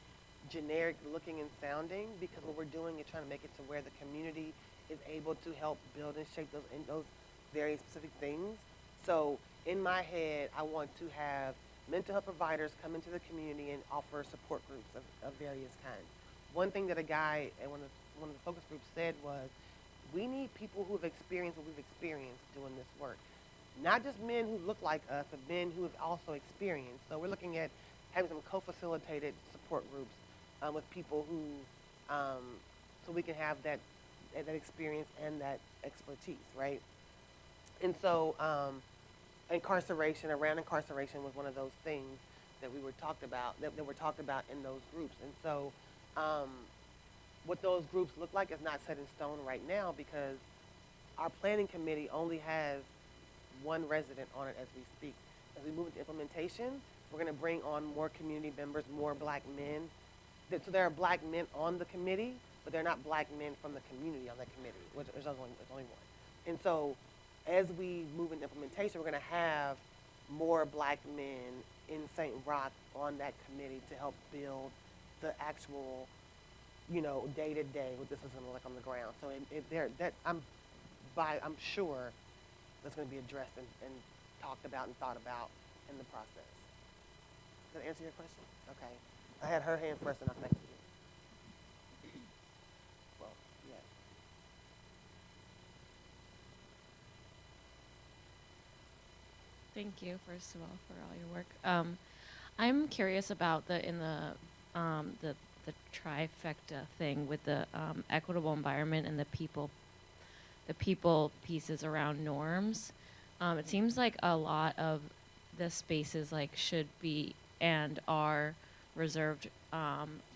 generic looking and sounding, because what we're doing is trying to make it to where the community is able to help build and shape those very specific things. So in my head, I want to have mental health providers come into the community and offer support groups of various kinds. One thing that a guy at one of the focus groups said was, we need people who have experienced what we've experienced doing this work. Not just men who look like us, but men who have also experienced. So we're looking at having some co-facilitated support groups with people who, so we can have that experience and that expertise, right? And so incarceration was one of those things that we were talked about, that were talked about in those groups. And so what those groups look like is not set in stone right now, because our planning committee only has one resident on it as we speak. As we move into implementation, we're going to bring on more community members, more black men. So there are black men on the committee, but they're not black men from the community on that committee, which there's only one. And so as we move into implementation, we're going to have more black men in St. Roch on that committee to help build the actual, day to day what this is going to look like on the ground. So I'm sure that's going to be addressed and talked about and thought about in the process. Does that answer your question? Okay. I had her hand first, and I thank you. Well, yeah. Thank you, first of all, for all your work. I'm curious about the trifecta thing with the equitable environment and the people pieces around norms. It seems like a lot of the spaces should be and are reserved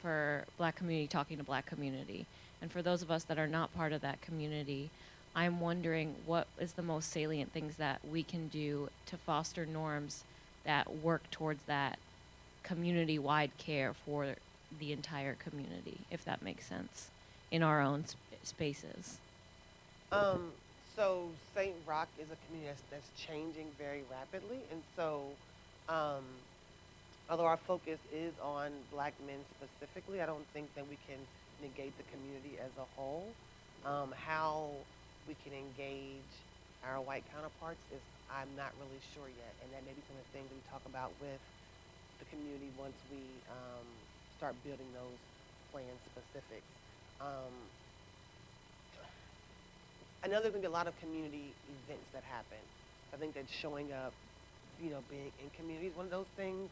for Black community talking to Black community. And for those of us that are not part of that community, I'm wondering what is the most salient things that we can do to foster norms that work towards that community-wide care for the entire community, if that makes sense, in our own spaces. So St. Roch is a community that's changing very rapidly, and so although our focus is on black men specifically, I don't think that we can negate the community as a whole. How we can engage our white counterparts is, I'm not really sure yet, and that may be some of the things that we talk about with the community once we start building those plan specifics. I know there's going to be a lot of community events that happen. I think that showing up, being in community is one of those things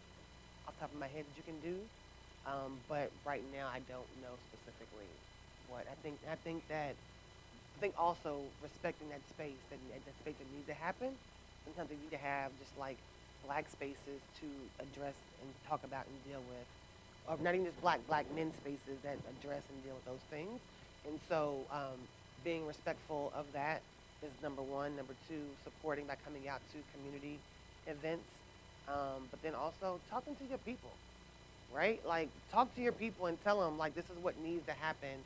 off the top of my head that you can do. But right now I don't know specifically what. I think also respecting that space that needs to happen. Sometimes we need to have just like black spaces to address and talk about and deal with, or not even just black men spaces that address and deal with those things. And so being respectful of that is number one. Number two, supporting by coming out to community events. But then also talking to your people, right? Like, talk to your people and tell them, like, this is what needs to happen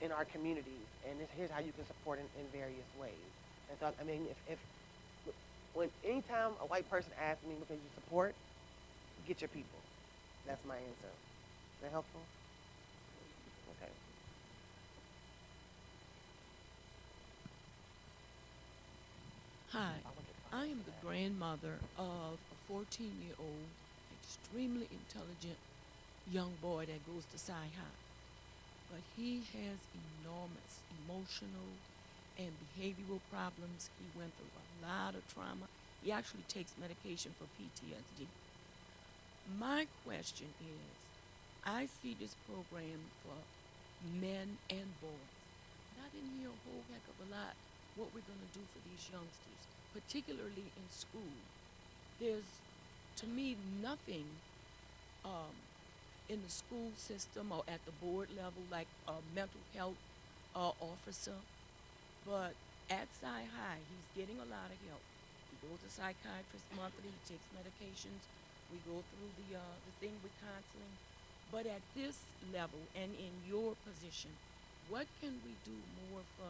in our communities, and here's how you can support in various ways. And so, I mean, if anytime a white person asks me, what can you support? Get your people. That's my answer. Is that helpful? Okay. Hi, I am the grandmother of a 14-year-old, extremely intelligent young boy that goes to Sci High. But he has enormous emotional and behavioral problems. He went through a lot of trauma. He actually takes medication for PTSD. My question is, I see this program for men and boys. And I didn't hear a whole heck of a lot what we're going to do for these youngsters, particularly in school. There's, to me, nothing in the school system or at the board level like a mental health officer. But at Sci High, he's getting a lot of help. He goes to psychiatrist monthly, he takes medications. We go through the thing with counseling. But at this level and in your position, what can we do more for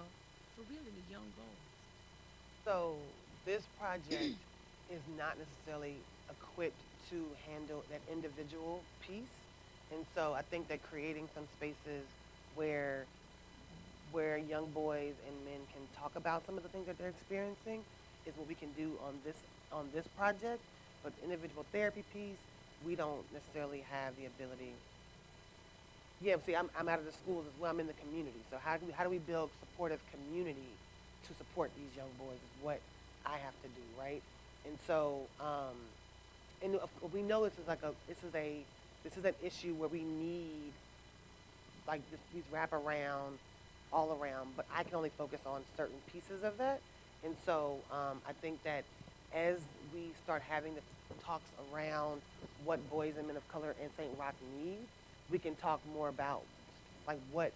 really the young boys? So this project is not necessarily equipped to handle that individual piece. And so I think that creating some spaces where young boys and men can talk about some of the things that they're experiencing is what we can do on this project. But the individual therapy piece, we don't necessarily have the ability. Yeah, see, I'm out of the schools as well. I'm in the community. So how do we build supportive community to support these young boys is what I have to do, right? And so, and we know this is an issue where we need like these wraparound all around, but I can only focus on certain pieces of that. And so I think that as we start having the talks around what boys and men of color in St. Roch need, we can talk more about like what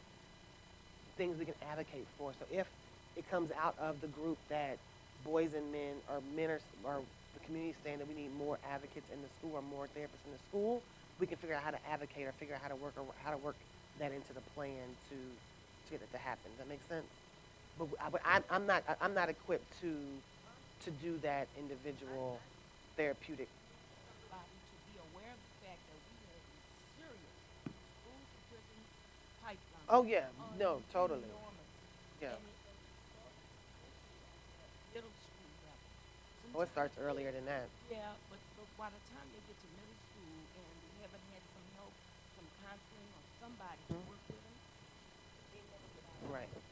things we can advocate for. So if it comes out of the group that boys and men or the community saying that we need more advocates in the school or more therapists in the school, we can figure out how to advocate or figure out how to work that into the plan to get it to happen. Does that make sense? But I'm not equipped to do that individual therapeutic. Everybody to be aware of the fact that we have a serious school to prison pipeline. Oh yeah, no, totally. Enormous. Yeah. And it middle school level. Oh, it starts earlier than that. Yeah, but by the time they get to middle school and they haven't had some help, some counseling or somebody to work with them, they never get out of Right. it.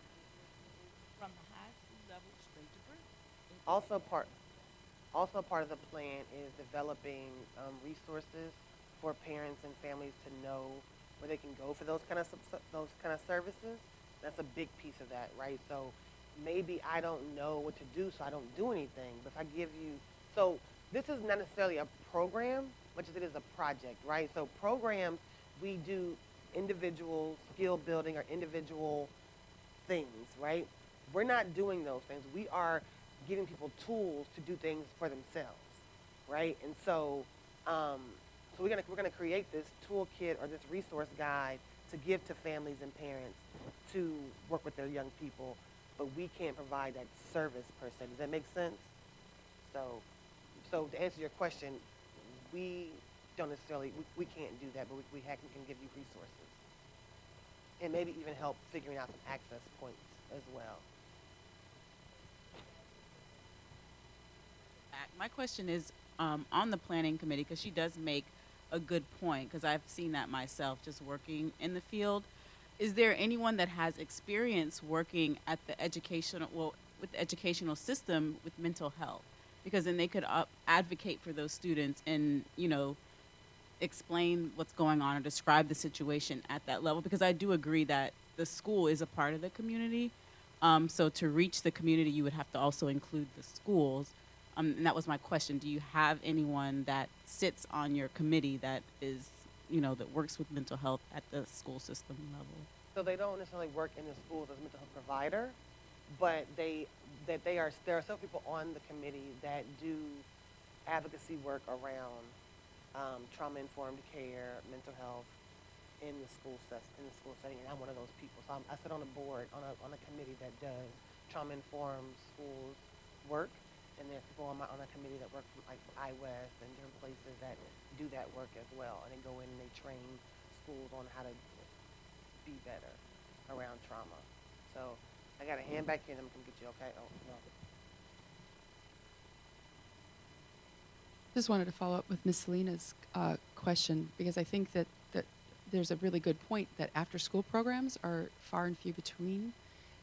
From the high school level straight to prison. Also part of the plan is developing resources for parents and families to know where they can go for those kind of services. That's a big piece of that, right? So maybe I don't know what to do, so I don't do anything. But if I give you, so this is not necessarily a program, much as it is a project, right? So programs, we do individual skill building or individual things, right? We're not doing those things. We are giving people tools to do things for themselves, right? And so, so we're gonna create this toolkit or this resource guide to give to families and parents to work with their young people, but we can't provide that service per se. Does that make sense? So to answer your question, we don't necessarily, we can't do that, but we can give you resources and maybe even help figuring out some access points as well. My question is on the planning committee, because she does make a good point, because I've seen that myself just working in the field. Is there anyone that has experience working at the with the educational system with mental health? Because then they could advocate for those students and, explain what's going on or describe the situation at that level. Because I do agree that the school is a part of the community. So to reach the community, you would have to also include the schools. And that was my question. Do you have anyone that sits on your committee that is, that works with mental health at the school system level? So they don't necessarily work in the schools as a mental health provider, but there are some people on the committee that do advocacy work around trauma-informed care, mental health in the school setting, and I'm one of those people. So I sit on a board on a committee that does trauma-informed schools work, and there's people on a committee that work from like iWest and different places that do that work as well, and they go in and they train schools on how to be better around trauma. So I got a hand back here, and I'm gonna get you. Okay? Oh no. Just wanted to follow up with Ms. Selena's question, because I think that there's a really good point that after-school programs are far and few between,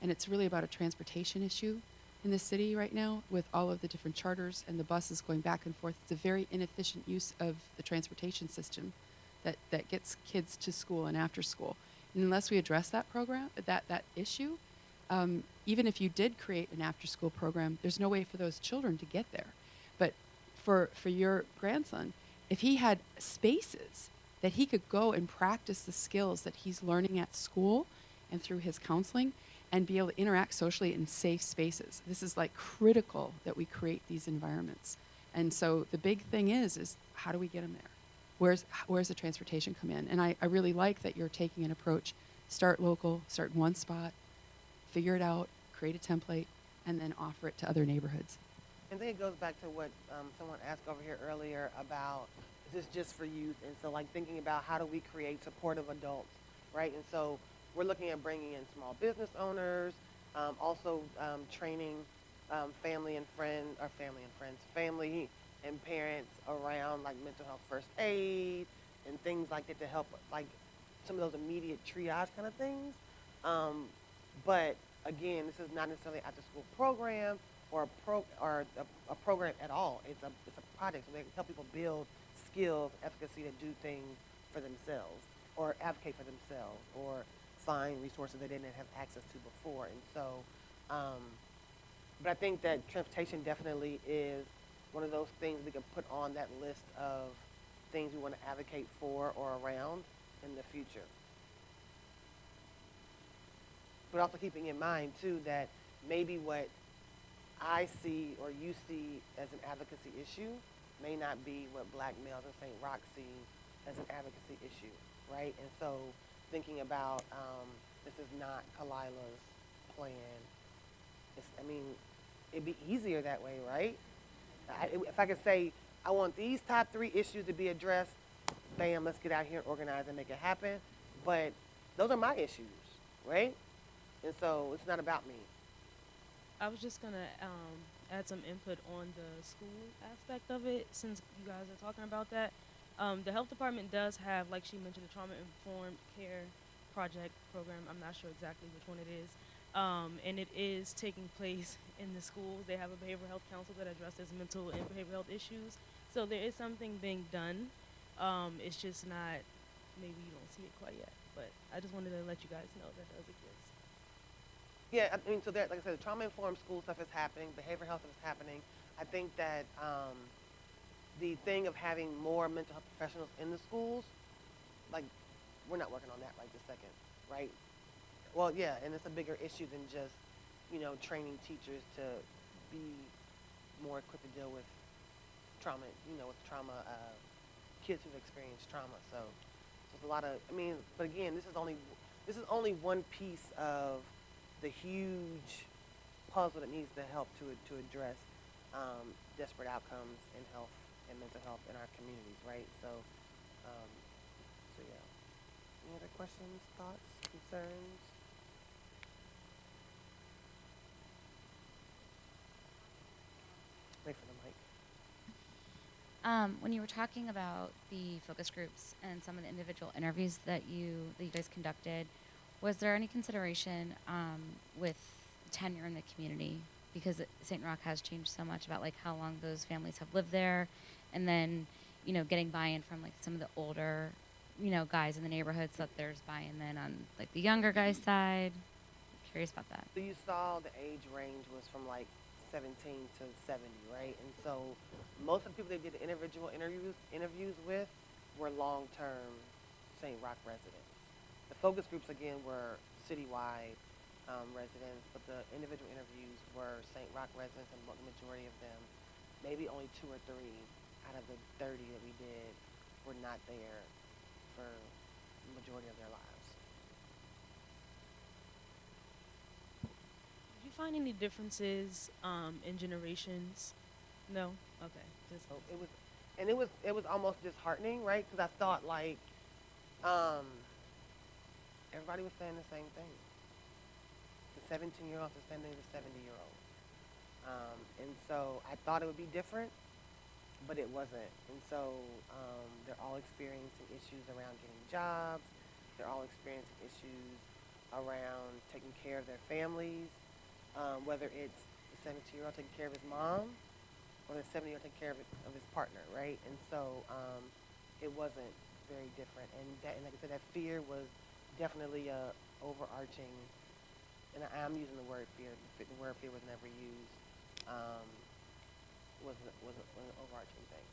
and it's really about a transportation issue in the city right now with all of the different charters and the buses going back and forth. It's a very inefficient use of the transportation system that gets kids to school and after school. And unless we address that program, that issue, even if you did create an after-school program, there's no way for those children to get there. But for your grandson, if he had spaces that he could go and practice the skills that he's learning at school and through his counseling and be able to interact socially in safe spaces. This is like critical that we create these environments. And so the big thing is how do we get them there? Where's the transportation come in? And I really like that you're taking an approach, start local, start in one spot, figure it out, create a template, and then offer it to other neighborhoods. And then it goes back to what someone asked over here earlier about, is this just for youth? And so like thinking about how do we create supportive adults, right? And so we're looking at bringing in small business owners, also training family and friends, family and parents around like mental health first aid and things like that to help like some of those immediate triage kind of things. But again, this is not necessarily an after-school program or a program at all. It's a project, so they can help people build skills, efficacy to do things for themselves, or advocate for themselves, or find resources they didn't have access to before. And so, but I think that transportation definitely is one of those things we can put on that list of things we want to advocate for or around in the future. But also keeping in mind too that maybe what I see or you see as an advocacy issue may not be what Black males in St. Roch see as an advocacy issue, right? And so thinking about this is not Khalilah's plan. It'd be easier that way, right? If I could say, I want these top 3 issues to be addressed, bam, let's get out here and organize and make it happen. But those are my issues, right? And so it's not about me. I was just gonna add some input on the school aspect of it, since you guys are talking about that. The health department does have, like she mentioned, a trauma-informed care project program. I'm not sure exactly which one it is. And it is taking place in the schools. They have a behavioral health council that addresses mental and behavioral health issues. So there is something being done. It's just not, maybe you don't see it quite yet. But I just wanted to let you guys know that does exist. Yeah, so that, like I said, the trauma-informed school stuff is happening, behavioral health is happening. I think that the thing of having more mental health professionals in the schools, like, we're not working on that right this second, right? Well, yeah, and it's a bigger issue than just, training teachers to be more equipped to deal with trauma, kids who've experienced trauma. So it's a lot of, but again, this is only one piece of the huge puzzle that needs to help to address desperate outcomes in health and mental health in our communities, right? So yeah. Any other questions, thoughts, concerns? Wait for the mic. When you were talking about the focus groups and some of the individual interviews that you guys conducted, was there any consideration with tenure in the community? Because St. Roch has changed so much about like how long those families have lived there, and then getting buy-in from like some of the older guys in the neighborhood, so that there's buy-in then on like the younger guys' side. I'm curious about that. So you saw the age range was from like 17 to 70, right? And so most of the people they did the individual interviews with were long-term St. Roch residents. The focus groups, again, were citywide, residents, but the individual interviews were St. Roch residents, and the majority of them, maybe only 2 or 3 out of the 30 that we did, were not there for the majority of their lives. Did you find any differences in generations? No. Okay. Just So it was almost disheartening, right? Because I thought like everybody was saying the same thing. The 17-year-olds are saying they're the 70-year-olds, and so I thought it would be different, but it wasn't. And so they're all experiencing issues around getting jobs. They're all experiencing issues around taking care of their families, whether it's the 17-year-old taking care of his mom or the 70-year-old taking care of his partner, right? And so it wasn't very different. And like I said, that fear was definitely a overarching, and I'm using the word fear. The word fear was never used. Was an overarching thing.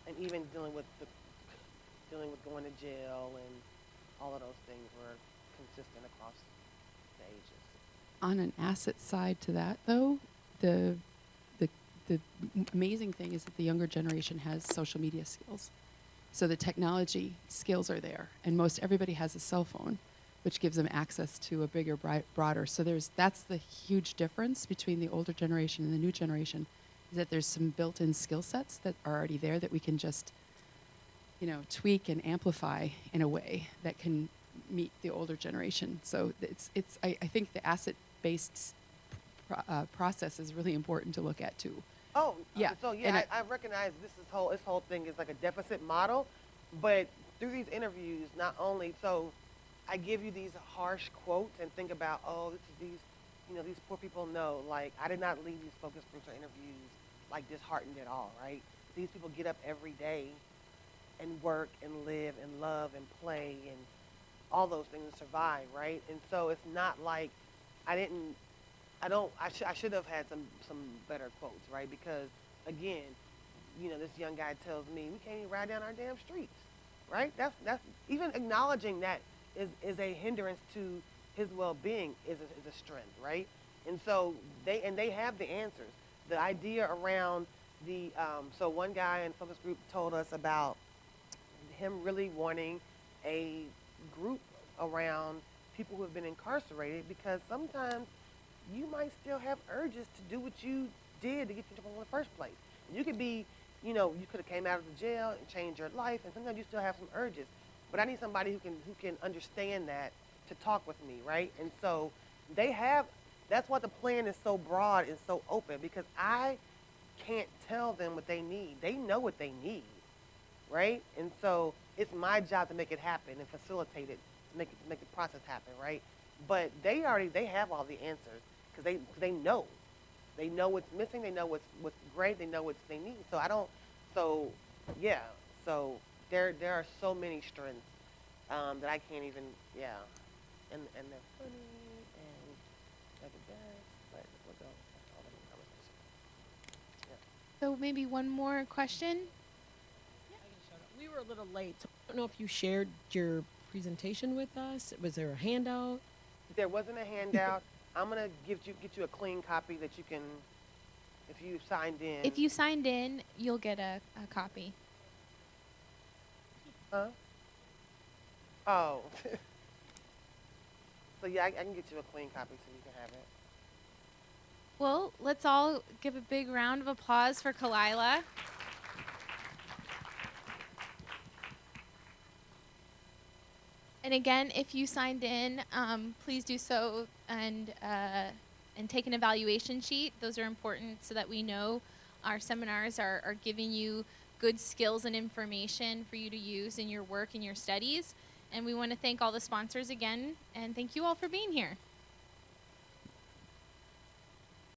And even dealing with going to jail and all of those things were consistent across the ages. On an asset side to that, though, the amazing thing is that the younger generation has social media skills. So the technology skills are there, and most everybody has a cell phone, which gives them access to a bigger, broader. So that's the huge difference between the older generation and the new generation, is that there's some built-in skill sets that are already there that we can just, tweak and amplify in a way that can meet the older generation. So I think the asset-based process is really important to look at too. Oh, Yeah. So And I recognize this whole thing is like a deficit model, but through these interviews, not only so, I give you these harsh quotes and think about, oh, these poor people know. Like, I did not leave these focus groups or interviews like disheartened at all, right? These people get up every day and work and live and love and play and all those things and survive, right? And so it's not like I should have had some better quotes, right? Because again, this young guy tells me we can't even ride down our damn streets, right? That's even acknowledging that is a hindrance to his well-being is a strength, right? And so they have the answers. The idea around so one guy in focus group told us about him really wanting a group around people who have been incarcerated, because sometimes you might still have urges to do what you did to get you in trouble in the first place. You could be, you could have came out of the jail and changed your life, and sometimes you still have some urges. But I need somebody who can understand that to talk with me, right? And so that's why the plan is so broad and so open, because I can't tell them what they need. They know what they need, right? And so it's my job to make it happen and facilitate it, to make the process happen, right? But they have all the answers, because they know what's missing, they know what's great, they know what they need. So there are so many strengths that I can't even, and they're funny and they're the best, but we'll go all in the conversation. Yeah. So maybe one more question. We were a little late, so I don't know if you shared your presentation with us. Was there a handout? There wasn't a handout. I'm gonna get you a clean copy that you can, if you signed in. If you signed in, you'll get a copy. Huh? Oh. So yeah, I can get you a clean copy so you can have it. Well, let's all give a big round of applause for Khalilah. And again, if you signed in, please do so and take an evaluation sheet. Those are important so that we know our seminars are giving you good skills and information for you to use in your work and your studies. And we want to thank all the sponsors again, and thank you all for being here.